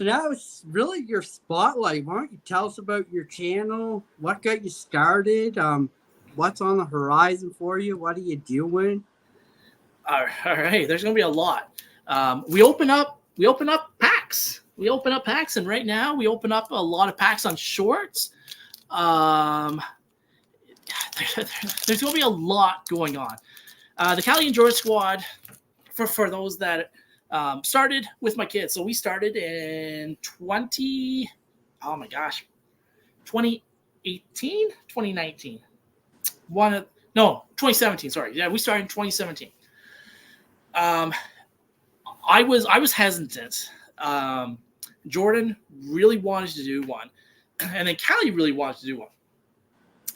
now it's really your spotlight. Why don't you tell us about your channel? What got you started? What's on the horizon for you? What are you doing? All right, there's gonna be a lot. We open up packs. And right now we open up a lot of packs on shorts. There's gonna be a lot going on. The Callie&Jordan Squad, for those that started with my kids. So we started in 2018, 2019. 2017. Sorry. Yeah, we started in 2017. I was hesitant. Jordan really wanted to do one, and then Callie really wanted to do one.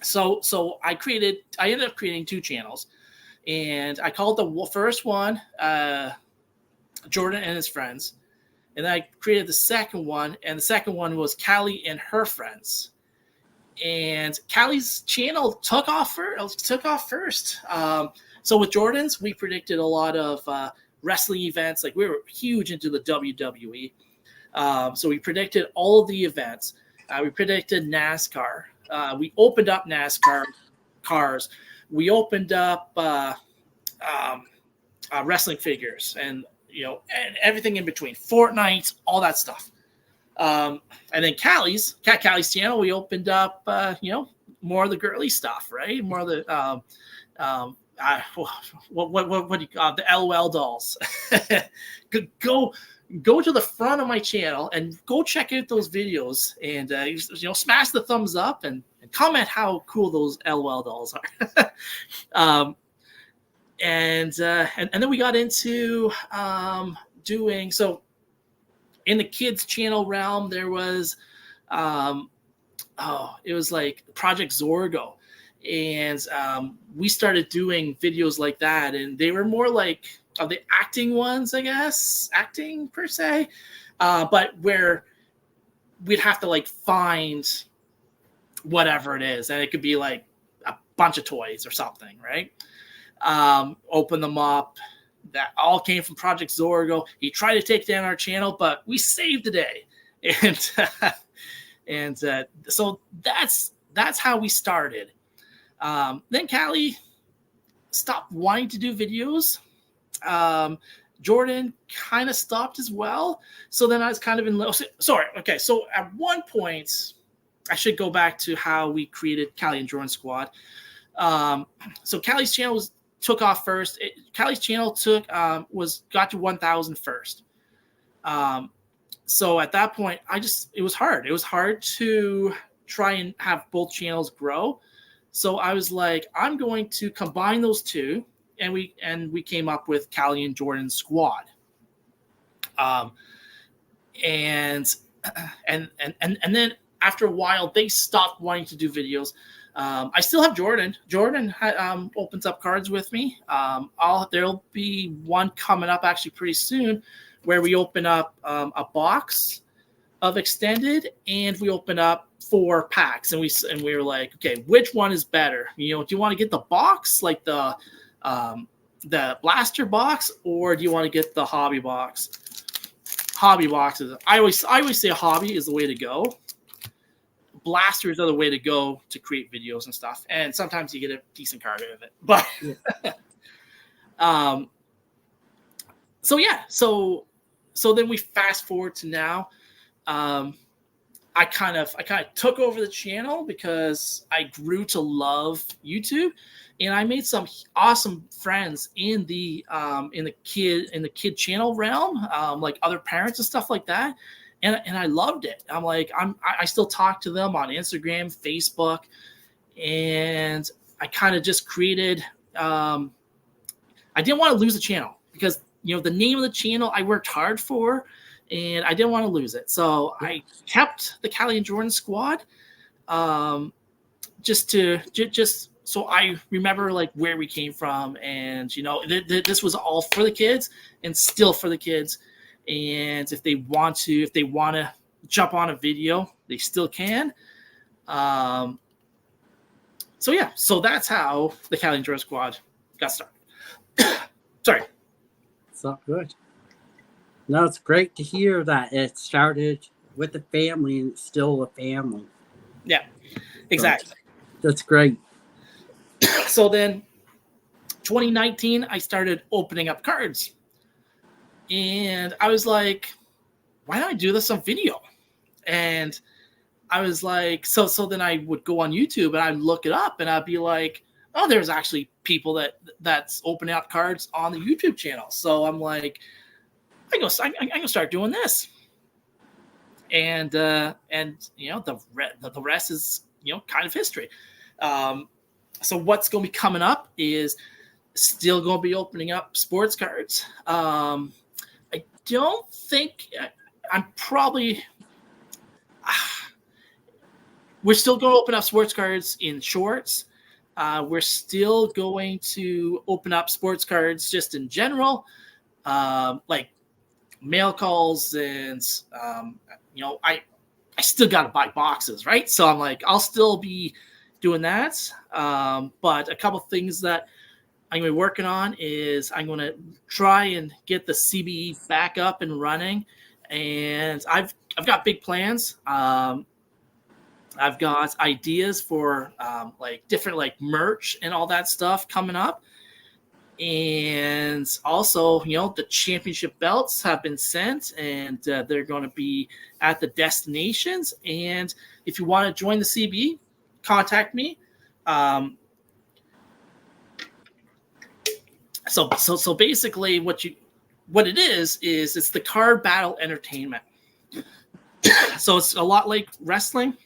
So I ended up creating two channels, and I called the first one Jordan and his friends, and then I created the second one, and the second one was Callie and her friends. And Callie's channel took off first. So with Jordan's, we predicted a lot of wrestling events. Like, we were huge into the WWE. So we predicted all of the events. We predicted NASCAR. We opened up NASCAR cars. We opened up wrestling figures, and and everything in between. Fortnite, all that stuff. And then Callie's channel, we opened up, more of the girly stuff, right? More of the, what do you call the LOL dolls? Go to the front of my channel and go check out those videos, and, smash the thumbs up and comment how cool those LOL dolls are. And then we got into, doing, so, in the kids channel realm, there was, it was like Project Zorgo. And we started doing videos like that. And they were more like the acting ones, I guess, acting per se. But where we'd have to like find whatever it is. And it could be like a bunch of toys or something, right? Open them up. That all came from Project Zorgo. He tried to take down our channel, but we saved the day. And so that's how we started. Then Callie stopped wanting to do videos. Jordan kind of stopped as well. So then I was kind of in sorry. Okay. So at one point, I should go back to how we created Callie&Jordan Squad. So Callie's channel took off first. Callie's channel got to 1,000 first. So at that point, it was hard. It was hard to try and have both channels grow. So I was like, I'm going to combine those two, and we came up with Callie&Jordan Squad. And then after a while, they stopped wanting to do videos. I still have Jordan. Jordan opens up cards with me. There'll be one coming up actually pretty soon, where we open up a box of extended, and we opened up 4 packs, and we were like, okay, which one is better? Do you want to get the box, like the blaster box, or do you want to get the hobby box? Hobby boxes. I always say hobby is the way to go. Blasters are the way to go to create videos and stuff, and sometimes you get a decent card out of it. But so then we fast forward to now. I kind of took over the channel because I grew to love YouTube, and I made some awesome friends in the kid channel realm, like other parents and stuff like that. And I loved it. I'm like, I still talk to them on Instagram, Facebook, and I kind of just created. I didn't want to lose the channel because the name of the channel I worked hard for, and I didn't want to lose it. So I kept the Callie&Jordan Squad, just so I remember like where we came from, and this was all for the kids and still for the kids. And if they want to jump on a video, they still can. So that's how the Callie&Jordan Squad got started. Sorry. It's not good. No, it's great to hear that it started with a family and it's still a family. Yeah, exactly. That's great. So then 2019, I started opening up cards. And I was like, why don't I do this on video? And I was like, so then I would go on YouTube and I'd look it up and I'd be like, oh, there's actually people that's opening up cards on the YouTube channel. So I'm like, I'm gonna start doing this. And the rest is kind of history. So what's going to be coming up is still going to be opening up sports cards. I don't think I'm probably. We're still going to open up sports cards in shorts. We're still going to open up sports cards just in general, like mail calls, and I still got to buy boxes, right? So I'm like, I'll still be doing that. But a couple things that I'm going to be working on is I'm going to try and get the CBE back up and running, and I've got big plans. I've got ideas for like different like merch and all that stuff coming up. And also, the championship belts have been sent, and they're going to be at the destinations. And if you want to join the CB, contact me. So basically, what it is it's the card battle entertainment. So it's a lot like wrestling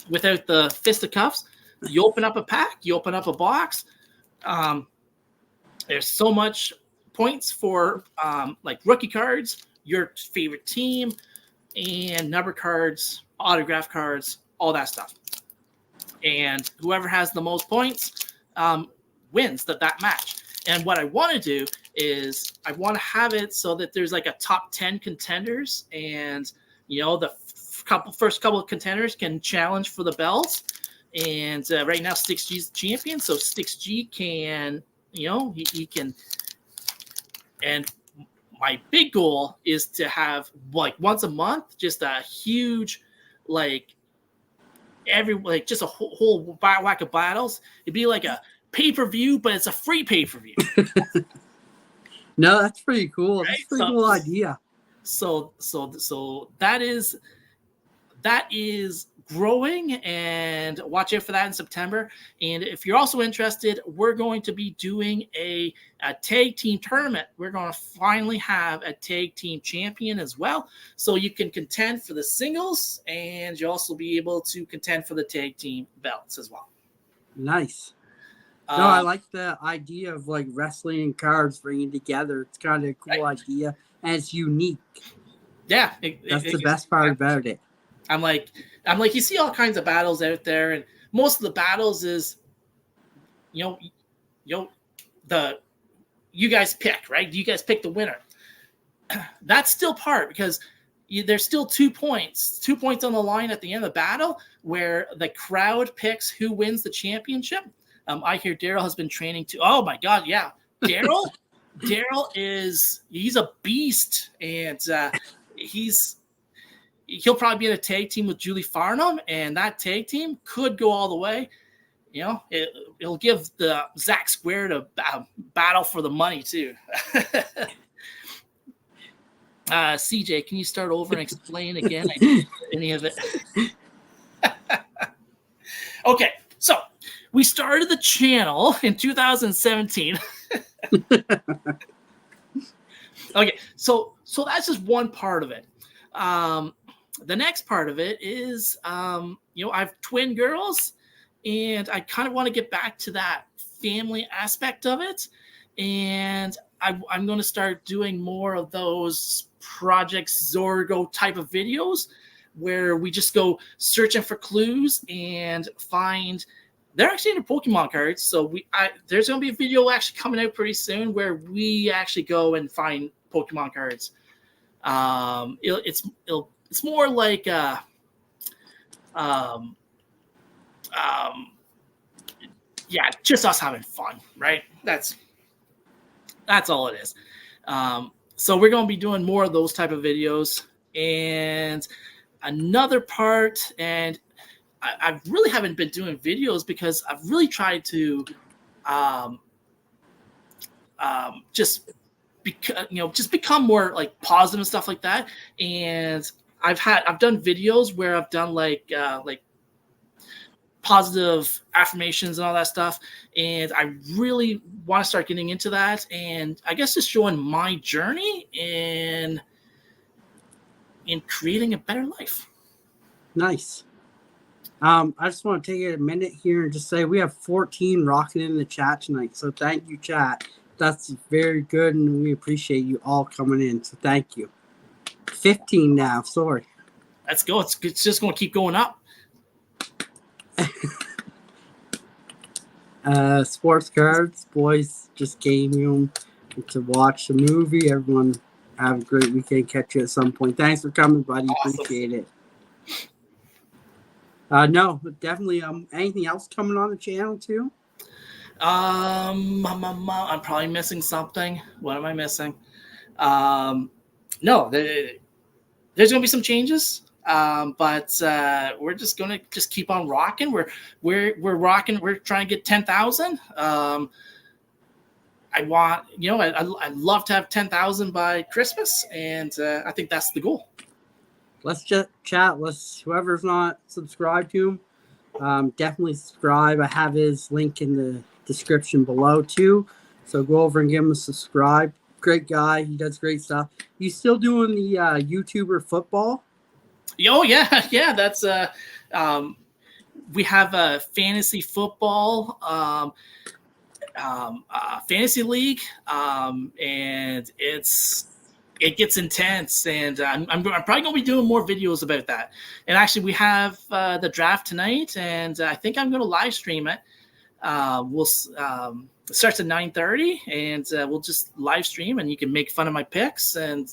without the fisticuffs. You open up a pack, you open up a box. There's so much points for like rookie cards, your favorite team, and number cards, autograph cards, all that stuff. And whoever has the most points wins that match. And what I want to do is I want to have it so that there's like a top 10 contenders, and the first couple of contenders can challenge for the belts. And right now SticksG's the champion, so SticksG can. He can, and my big goal is to have like once a month, just a huge, just a whole whack of battles. It'd be like a pay-per-view, but it's a free pay-per-view. No, that's pretty cool. Right? That's a pretty cool idea. So that is growing, and watch out for that in September. And if you're also interested, we're going to be doing a tag team tournament. We're going to finally have a tag team champion as well, so you can contend for the singles, and you'll also be able to contend for the tag team belts as well. Nice. No, I like the idea of like wrestling and cards bringing together. It's kind of a cool idea, and it's unique. Yeah, that's the best part about it. I'm like, you see all kinds of battles out there, and most of the battles is, you guys pick, right? You guys pick the winner. That's still part, because there's still 2 points on the line at the end of the battle where the crowd picks who wins the championship. I hear Daryl has been training to. Oh my God, yeah, Daryl he's a beast, and he'll probably be in a tag team with Julie Farnham, and that tag team could go all the way. You know, it'll give the Zach Squared a battle for the money too. CJ, can you start over and explain again? I didn't get any of it. Okay, so we started the channel in 2017. Okay, so that's just one part of it. The next part of it is, I have twin girls, and I kind of want to get back to that family aspect of it. And I'm going to start doing more of those Project Zorgo type of videos where we just go searching for clues and find. They're actually into Pokemon cards, so there's going to be a video actually coming out pretty soon where we actually go and find Pokemon cards. It's more like just us having fun, right? That's all it is. So we're going to be doing more of those type of videos. And another part, and I really haven't been doing videos because I've really tried to just become more like positive and stuff like that. And I've done videos where I've done like positive affirmations and all that stuff, and I really want to start getting into that, and I guess just showing my journey in creating a better life. Nice. I just want to take a minute here and just say we have 14 rocking in the chat tonight, so thank you, chat. That's very good, and we appreciate you all coming in, so thank you. 15 now, sorry. Let's go. It's just going to keep going up. Sports cards, boys just came home to watch the movie. Everyone have a great weekend. Catch you at some point. Thanks for coming, buddy. Awesome. Appreciate it. No, definitely. Anything else coming on the channel too? I'm probably missing something. What am I missing? No, there's gonna be some changes. But we're just gonna keep on rocking. We're rocking. We're trying to get 10,000. I'd love to have 10,000 by Christmas, and I think that's the goal. Let's just chat. Whoever's not subscribed to him, definitely subscribe. I have his link in the description below too. So go over and give him a subscribe. Great guy. He does great stuff. You still doing the YouTuber football? Oh yeah. That's we have a fantasy football fantasy league, and it gets intense, and I'm probably gonna be doing more videos about that. And actually, we have the draft tonight, and I think I'm gonna live stream it. It starts at 9:30, and we'll just live stream, and you can make fun of my picks. And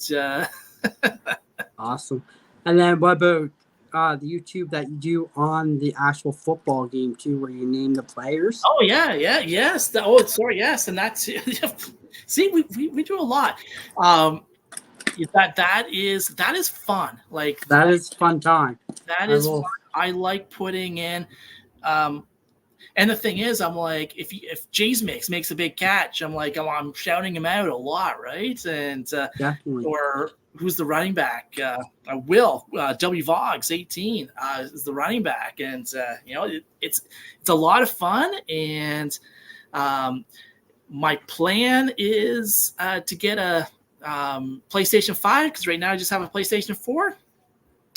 awesome. And then what about the YouTube that you do on the actual football game too, where you name the players? Oh yes. Yes, and that's see, we do a lot. That is fun. Like that is fun time. That is fun. I like putting in. And the thing is, I'm like, if Jays makes a big catch, I'm shouting him out a lot, right? And definitely. Or who's the running back? Will W Vogs 18 is the running back, and it's a lot of fun. And my plan is to get a PlayStation 5, because right now I just have a PlayStation 4,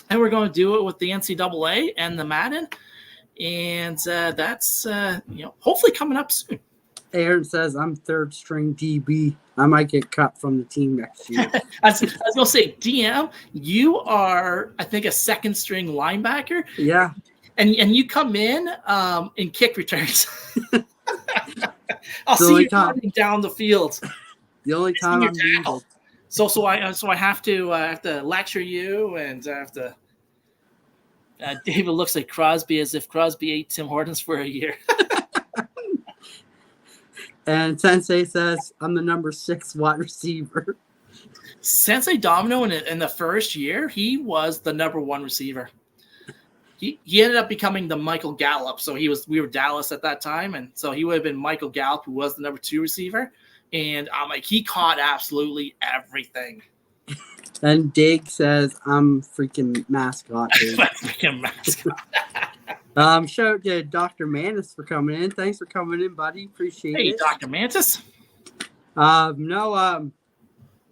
and we're going to do it with the NCAA and the Madden. And that's hopefully coming up soon. Aaron says I'm third string DB. I might get cut from the team next year. I was gonna say, DM, you are, I think, a second string linebacker. Yeah. And you come in kick returns. I'll see you running down the field. The only time I'm needed. So I have to lecture you, and I have to. David looks like Crosby, as if Crosby ate Tim Hortons for a year. And Sensei says, I'm the number 6 wide receiver. Sensei Domino in the first year, he was the number 1 receiver. He ended up becoming the Michael Gallup. So we were Dallas at that time, and so he would have been Michael Gallup, who was the number 2 receiver. And he caught absolutely everything. And Dig says, I'm freaking mascot. Freaking mascot. Shout out to Dr. Mantis for coming in. Thanks for coming in, buddy. Appreciate it. Hey, Dr. Mantis.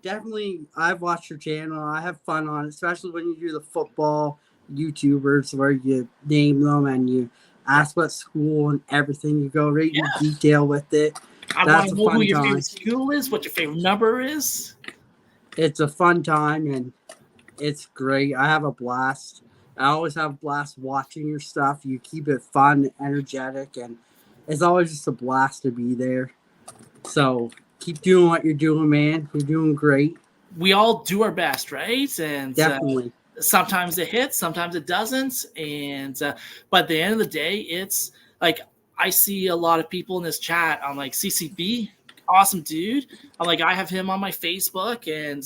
Definitely, I've watched your channel. I have fun on it, especially when you do the football YouTubers where you name them and you ask what school and everything. You go right in detail with it. I want to know who your favorite school is, what your favorite number is. It's a fun time, and it's great. I have a blast. I always have a blast watching your stuff. You keep it fun, energetic, and it's always just a blast to be there. So keep doing what you're doing, man. You're doing great. We all do our best, right? And definitely. Sometimes it hits, sometimes it doesn't. And but at the end of the day, it's like I see a lot of people in this chat. I'm like, CCB, awesome dude. I'm like, I have him on my Facebook, and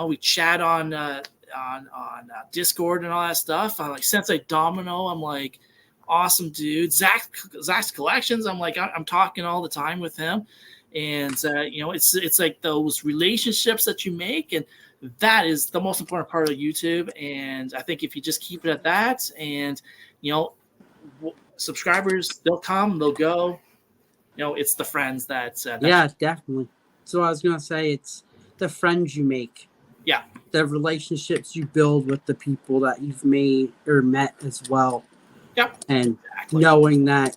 we chat on Discord and all that stuff. I'm like, Sensei Domino, I'm like, awesome dude. Zach's Collections, I'm like, I'm talking all the time with him. And it's like those relationships that you make, and that is the most important part of YouTube. And I think if you just keep it at that, and subscribers, they'll come, they'll go. It's the friends that definitely. So I was gonna say, it's the friends you make. Yeah. The relationships you build with the people that you've made or met as well. Yep. And knowing that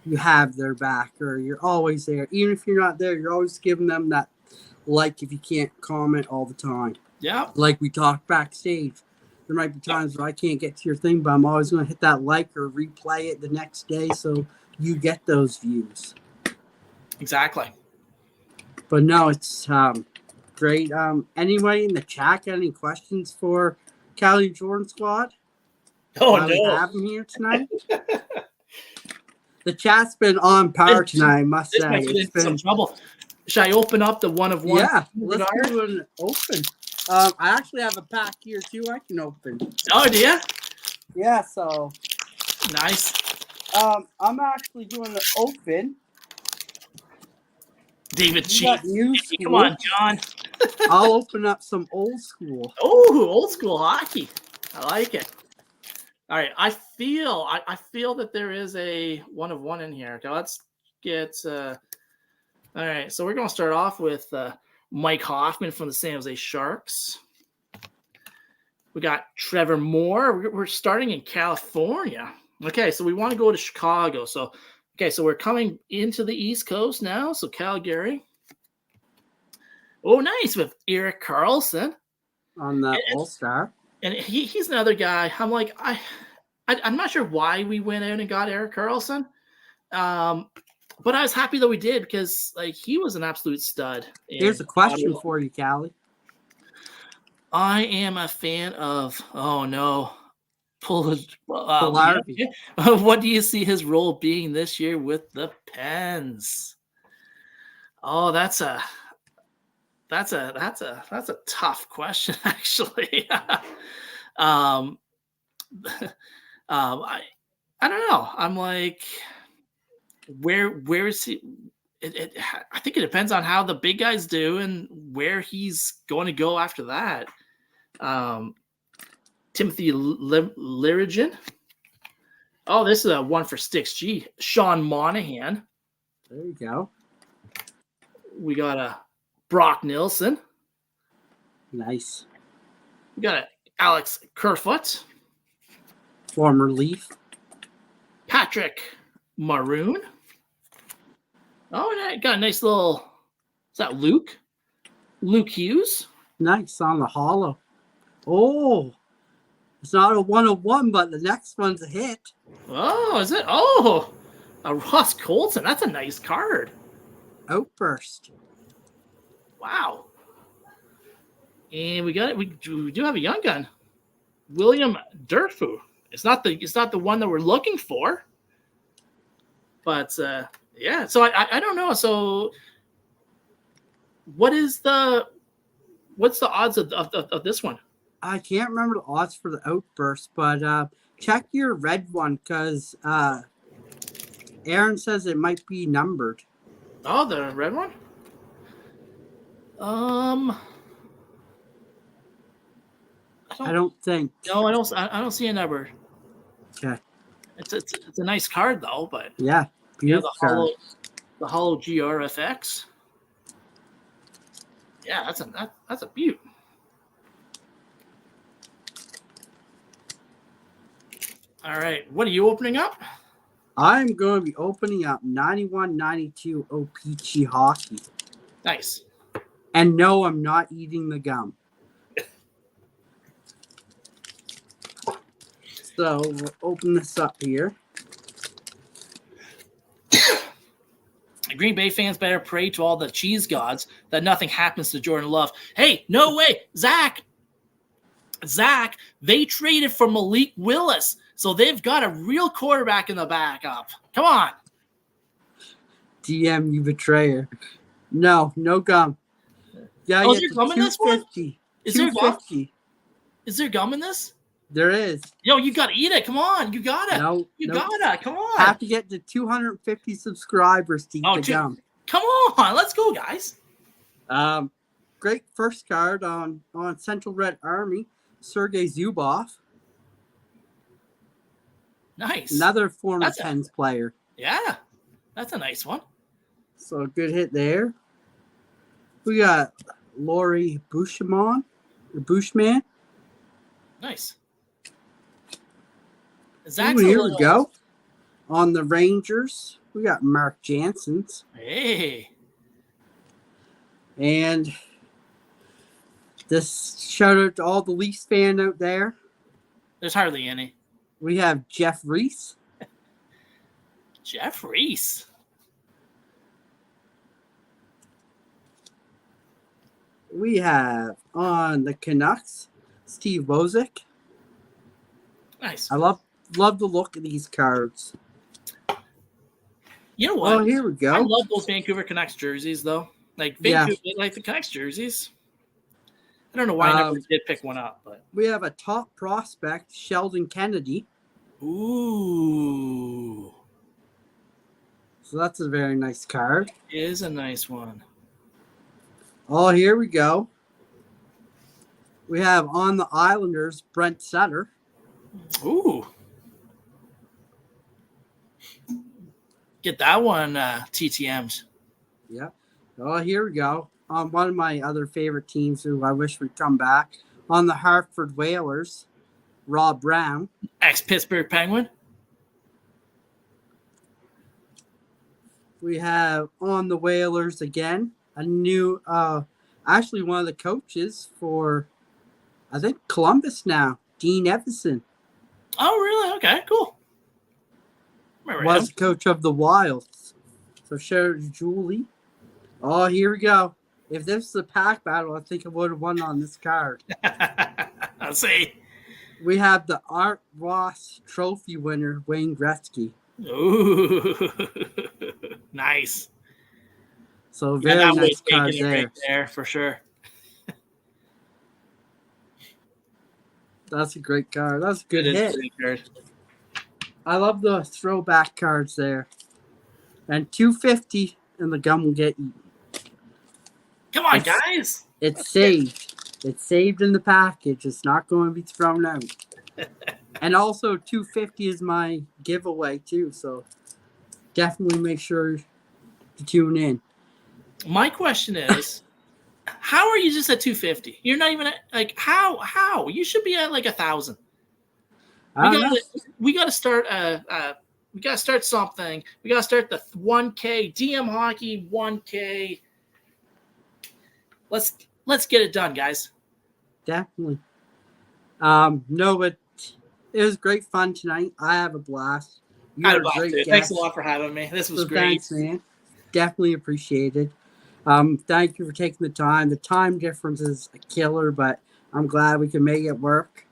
you have their back, or you're always there. Even if you're not there, you're always giving them that if you can't comment all the time. Yeah. Like we talked backstage. There might be times where I can't get to your thing, but I'm always going to hit that like or replay it the next day so you get those views. Exactly. But no, it's great. Anybody in the chat got any questions for Callie&Jordan Squad? Oh, no. We have them here tonight. The chat's been on power tonight, I must say. It's been some trouble. Should I open up the one of one? Yeah, let's do an open. I actually have a pack here too I can open. Oh, do you? Yeah, so nice. I'm actually doing an open. David Cheat. Come on, John. I'll open up some old school. Oh, old school hockey. I like it. All right, I feel that there is a one of one in here. Okay, let's get. All right, so we're going to start off with Mike Hoffman from the San Jose Sharks. We got Trevor Moore. We're starting in California. Okay, so we want to go to Chicago. So we're coming into the East Coast now. So Calgary. Oh, nice, with Erik Karlsson on the All-Star. And he's another guy. I'm like, I'm not sure why we went out and got Erik Karlsson. But I was happy that we did, because he was an absolute stud. Here's a question for you, Callie. I am a fan of Puljujärvi. What do you see his role being this year with the Pens? Oh, that's a tough question, actually. I don't know. I'm like, where is he? I think it depends on how the big guys do and where he's going to go after that. Timothy Lirigan. Oh, this is a one for Sticks G. Sean Monahan. There you go. We got a Brock Nilsson. Nice. We got a Alex Kerfoot. Former Leaf. Patrick Maroon. Oh, and I got a nice little. Is that Luke? Luke Hughes. Nice on the hollow. Oh, it's not a 101, but the next one's a hit. Oh, is it? Oh, a Ross Colton. That's a nice card. Outburst. Wow. And we got it. We do have a young gun, William Durfu. It's not the one that we're looking for, but yeah. So I don't know. So what's the odds of this one? I can't remember the odds for the outburst, but check your red one because Aaron says it might be numbered. Oh, the red one. I don't think. No, I don't see a number. Okay. It's a nice card though, but yeah, beautiful card. The hollow GRFX. Yeah, that's a beaut. All right, what are you opening up? I'm going to be opening up 91-92 OPG Hockey. Nice. And no, I'm not eating the gum. So we'll open this up here. Green Bay fans better pray to all the cheese gods that nothing happens to Jordan Love. Hey, no way. Zach, they traded for Malik Willis. So they've got a real quarterback in the backup. Come on. DM, you betrayer. No gum. Yeah, is there gum in this one? Is there gum? Is there gum in this? There is. Yo, you got to eat it. Come on. You got to. No. Gotta. Come on. Have to get to 250 subscribers to eat the gum. Come on. Let's go, guys. Great first card on Central Red Army, Sergei Zubov. Nice. Another former Pens player. Yeah, that's a nice one. So a good hit there. We got Laurie Bushman. Nice. Here we go. On the Rangers, we got Mark Janssens. Hey. And this shout out to all the Leafs fan out there. There's hardly any. We have Jeff Reese. Jeff Reese. We have on the Canucks, Steve Bozic. Nice. I love the look of these cards. You know what? Oh, here we go. I love those Vancouver Canucks jerseys, though. Like Vancouver, like the Canucks jerseys. I don't know why I never did pick one up, but we have a top prospect, Sheldon Kennedy. Ooh. So that's a very nice card. It is a nice one. Oh, here we go. We have on the Islanders, Brent Sutter. Ooh. Get that one TTM'd. Yeah. Oh, here we go. On one of my other favorite teams who I wish would come back. On the Hartford Whalers, Rob Brown. Ex-Pittsburgh Penguin. We have on the Whalers again, a new, actually one of the coaches for, I think, Columbus now, Dean Evison. Oh, really? Okay, cool. Was the coach of the Wilds. So shout out to Julie. Oh, here we go. If this was a pack battle, I think I would have won on this card. I'll see. We have the Art Ross Trophy winner, Wayne Gretzky. Ooh, nice. So very nice card there. Right there for sure. That's a great card. That's a good hit. Card. I love the throwback cards there. And 250, and the gum will get eaten. Come on, guys. It's saved. It's saved in the package. It's not going to be thrown out. And also, 250 is my giveaway, too. So definitely make sure to tune in. My question is, how are you just at 250? You're not even at, like, how? You should be at, like, 1,000. We got to start we got to start something. We got to start the 1K, DM Hockey 1K. Let's get it done, guys. Definitely. No, but it was great fun tonight. I have a blast. Thanks a lot for having me. This was great. Thanks, man. Definitely appreciated. Thank you for taking the time. The time difference is a killer, but I'm glad we can make it work.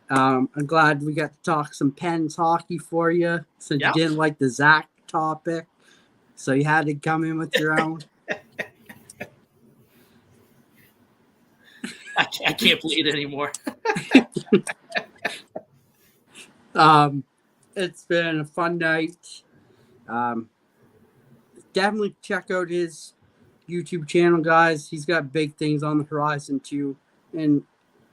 I'm glad we got to talk some Pens hockey for you since you didn't like the Zach topic. So you had to come in with your own. I can't believe it anymore. It's been a fun night. Definitely check out his YouTube channel, guys. He's got big things on the horizon too, and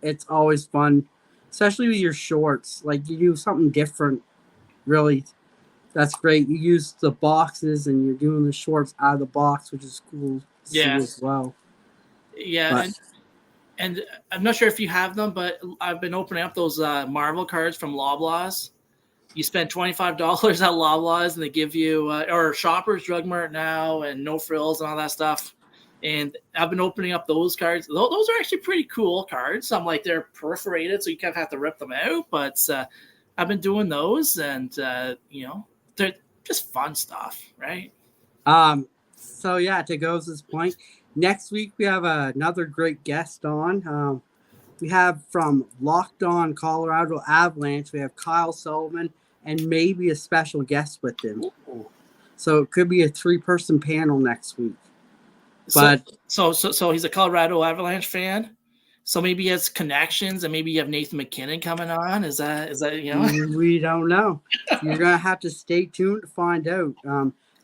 it's always fun, especially with your shorts. Like, you do something different. Really, that's great. You use the boxes, and you're doing the shorts out of the box, which is cool to see as well. Yeah, and I'm not sure if you have them, but I've been opening up those Marvel cards from Loblaws. You spend $25 at Loblaws, and they give you or Shoppers Drug Mart now, and No Frills and all that stuff. And I've been opening up those cards. Those are actually pretty cool cards. I'm like, they're perforated, so you kind of have to rip them out. But I've been doing those, and they're just fun stuff, right? So yeah, to Goza's point, next week we have another great guest on. We have from Locked On Colorado Avalanche. We have Kyle Sullivan and maybe a special guest with him. Ooh. So it could be a 3-person panel next week. But so he's a Colorado Avalanche fan. So maybe he has connections, and maybe you have Nathan McKinnon coming on. Is that We don't know. You're gonna have to stay tuned to find out.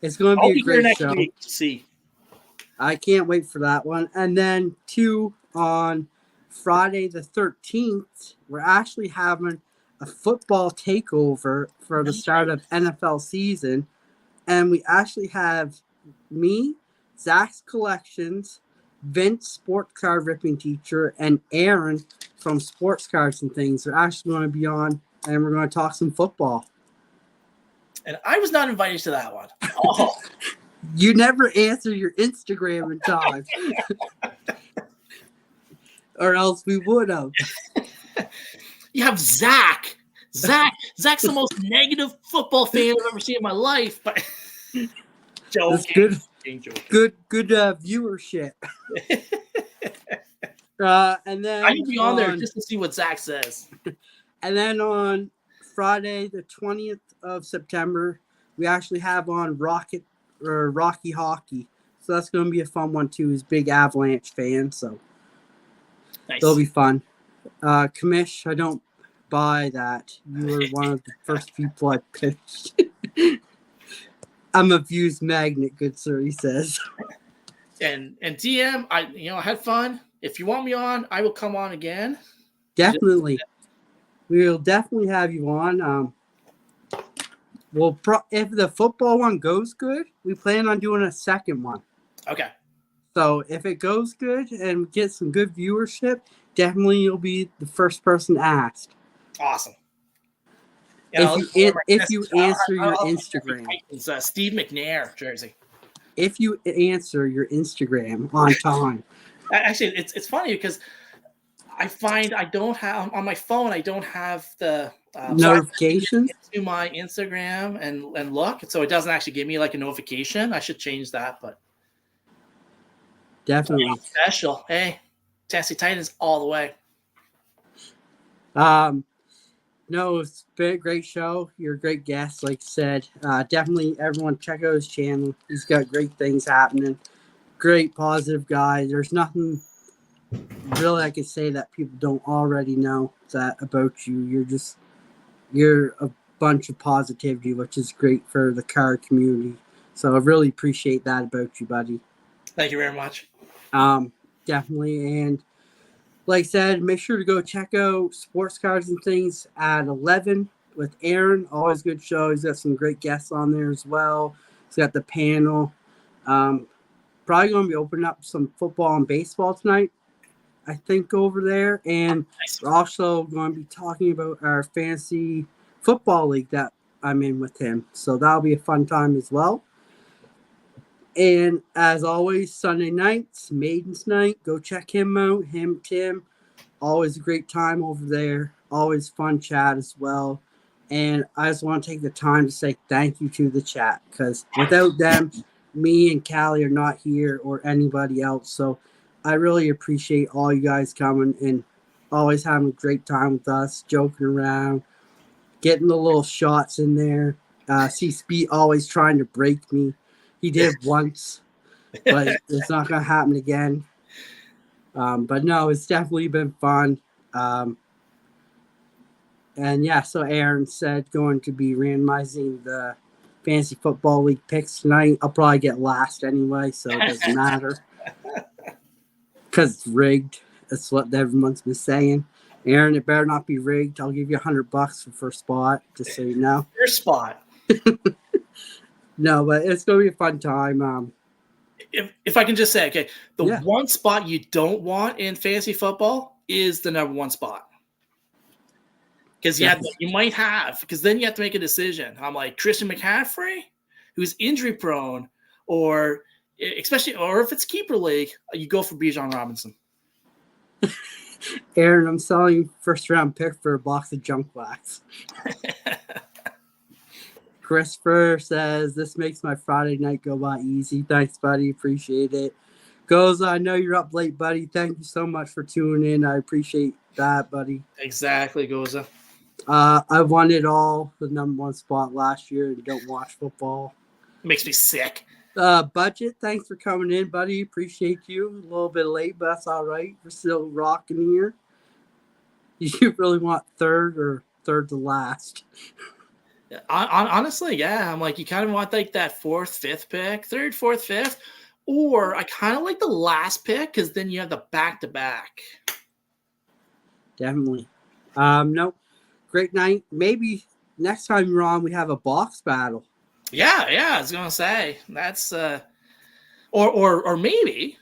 It's going to be a great show. Week to see. I can't wait for that one. And then 2 on Friday the 13th, we're actually having a football takeover for the start of NFL season. And we actually have me, Zach's Collections, Vince, Sports Card Ripping Teacher, and Aaron from Sports Cards and Things are actually going to be on, and we're going to talk some football. And I was not invited to that one. Oh. You never answer your Instagram in time. Or else we would have. You have Zach. Zach's the most negative football fan I've ever seen in my life. But joking. Good viewership. And then I need to be on there just to see what Zach says. And then on Friday, the 20th of September, we actually have on Rocky Hockey. So that's going to be a fun one too. He's a big Avalanche fan, so nice. It'll be fun. Commish, I don't buy that. You were one of the first people I pitched. I'm a views magnet, good sir, he says. And DM, I had fun. If you want me on, I will come on again. Definitely. We will definitely have you on. If the football one goes good, we plan on doing a second one. Okay. So if it goes good and get some good viewership, definitely you'll be the first person asked. Awesome. If you answer your Instagram. It's Steve McNair jersey. If you answer your Instagram on time. Actually, it's funny because I find I don't have on my phone. I don't have the notifications to my Instagram and look, so it doesn't actually give me like a notification. I should change that, but definitely special. Hey, Tennessee Titans all the way. No, it's been a great show. You're a great guest, like I said. Definitely everyone check out his channel. He's got great things happening. Great positive guy. There's nothing really I could say that people don't already know that about you. You're a bunch of positivity, which is great for the card community. So I really appreciate that about you, buddy. Thank you very much. Definitely. And like I said, make sure to go check out Sports Cards and Things at 11 with Aaron. Always good show. He's got some great guests on there as well. He's got the panel. Probably going to be opening up some football and baseball tonight, I think, over there. And we're also going to be talking about our fantasy football league that I'm in with him. So that'll be a fun time as well. And as always, Sunday nights, Maidens Night. Go check him out. Tim. Always a great time over there. Always fun chat as well. And I just want to take the time to say thank you to the chat, because without them, me and Callie are not here or anybody else. So I really appreciate all you guys coming and always having a great time with us, joking around, getting the little shots in there. See Speed always trying to break me. He did once, but it's not going to happen again. But no, it's definitely been fun. And yeah, so Aaron said going to be randomizing the Fantasy Football League picks tonight. I'll probably get last anyway, so it doesn't matter. Because it's rigged. That's what everyone's been saying. Aaron, it better not be rigged. I'll give you $100 for first spot, just so you know. First spot. No, but it's going to be a fun time. If I can just say, okay, the one spot you don't want in fantasy football is the number one spot. Because you might have, because then you have to make a decision. I'm like Christian McCaffrey, who's injury prone, or if it's keeper league, you go for Bijan Robinson. Aaron, I'm selling first round pick for a box of junk wax. Christopher says, this makes my Friday night go by easy. Thanks, buddy. Appreciate it. Goza, I know you're up late, buddy. Thank you so much for tuning in. I appreciate that, buddy. Exactly, Goza. I won it all, the number one spot last year, and don't watch football. It makes me sick. Budget, thanks for coming in, buddy. Appreciate you. A little bit late, but that's all right. We're still rocking here. You really want third or third to last? Honestly, yeah. I'm like, you kind of want like that fourth, fifth pick, third, fourth, fifth, or I kind of like the last pick because then you have the back-to-back. Definitely. No, great night. Maybe next time you're on, we have a box battle. Yeah. I was gonna say that's or maybe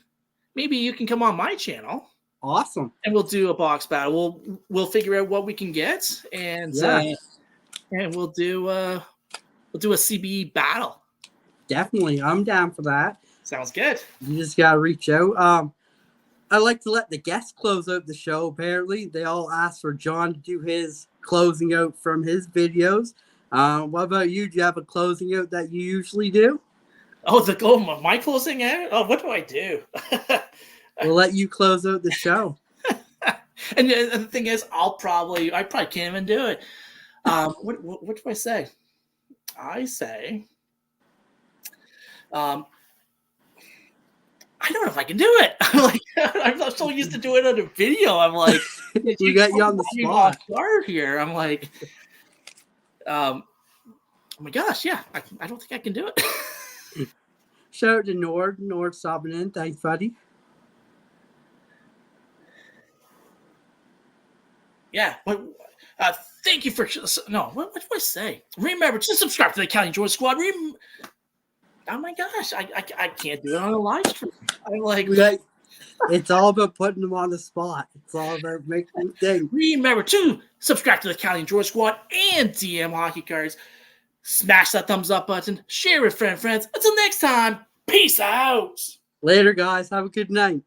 you can come on my channel. Awesome. And we'll do a box battle. We'll figure out what we can get and we'll do a CBE battle. Definitely. I'm down for that. Sounds good. You just gotta reach out. I like to let the guests close out the show. Apparently, they all asked for John to do his closing out from his videos. What about you? Do you have a closing out that you usually do? My closing out? Oh, what do I do? We'll let you close out the show. And the thing is, I probably can't even do it. What do I say? I say, I don't know if I can do it. I'm so used to doing it on a video. I'm like, we got you on the spot here. I'm like, oh my gosh, yeah. I don't think I can do it. Shout out to Nord stopping in. Thanks, buddy. Yeah, but thank you for what do I say? Remember to subscribe to the Callie&Jordan Squad. Oh my gosh, I can't do it on a live stream. I'm like, it's all about putting them on the spot. It's all about making things. Remember to subscribe to the Callie&Jordan Squad and DM Hockey Cards. Smash that thumbs up button. Share with friends. Until next time, peace out. Later, guys. Have a good night.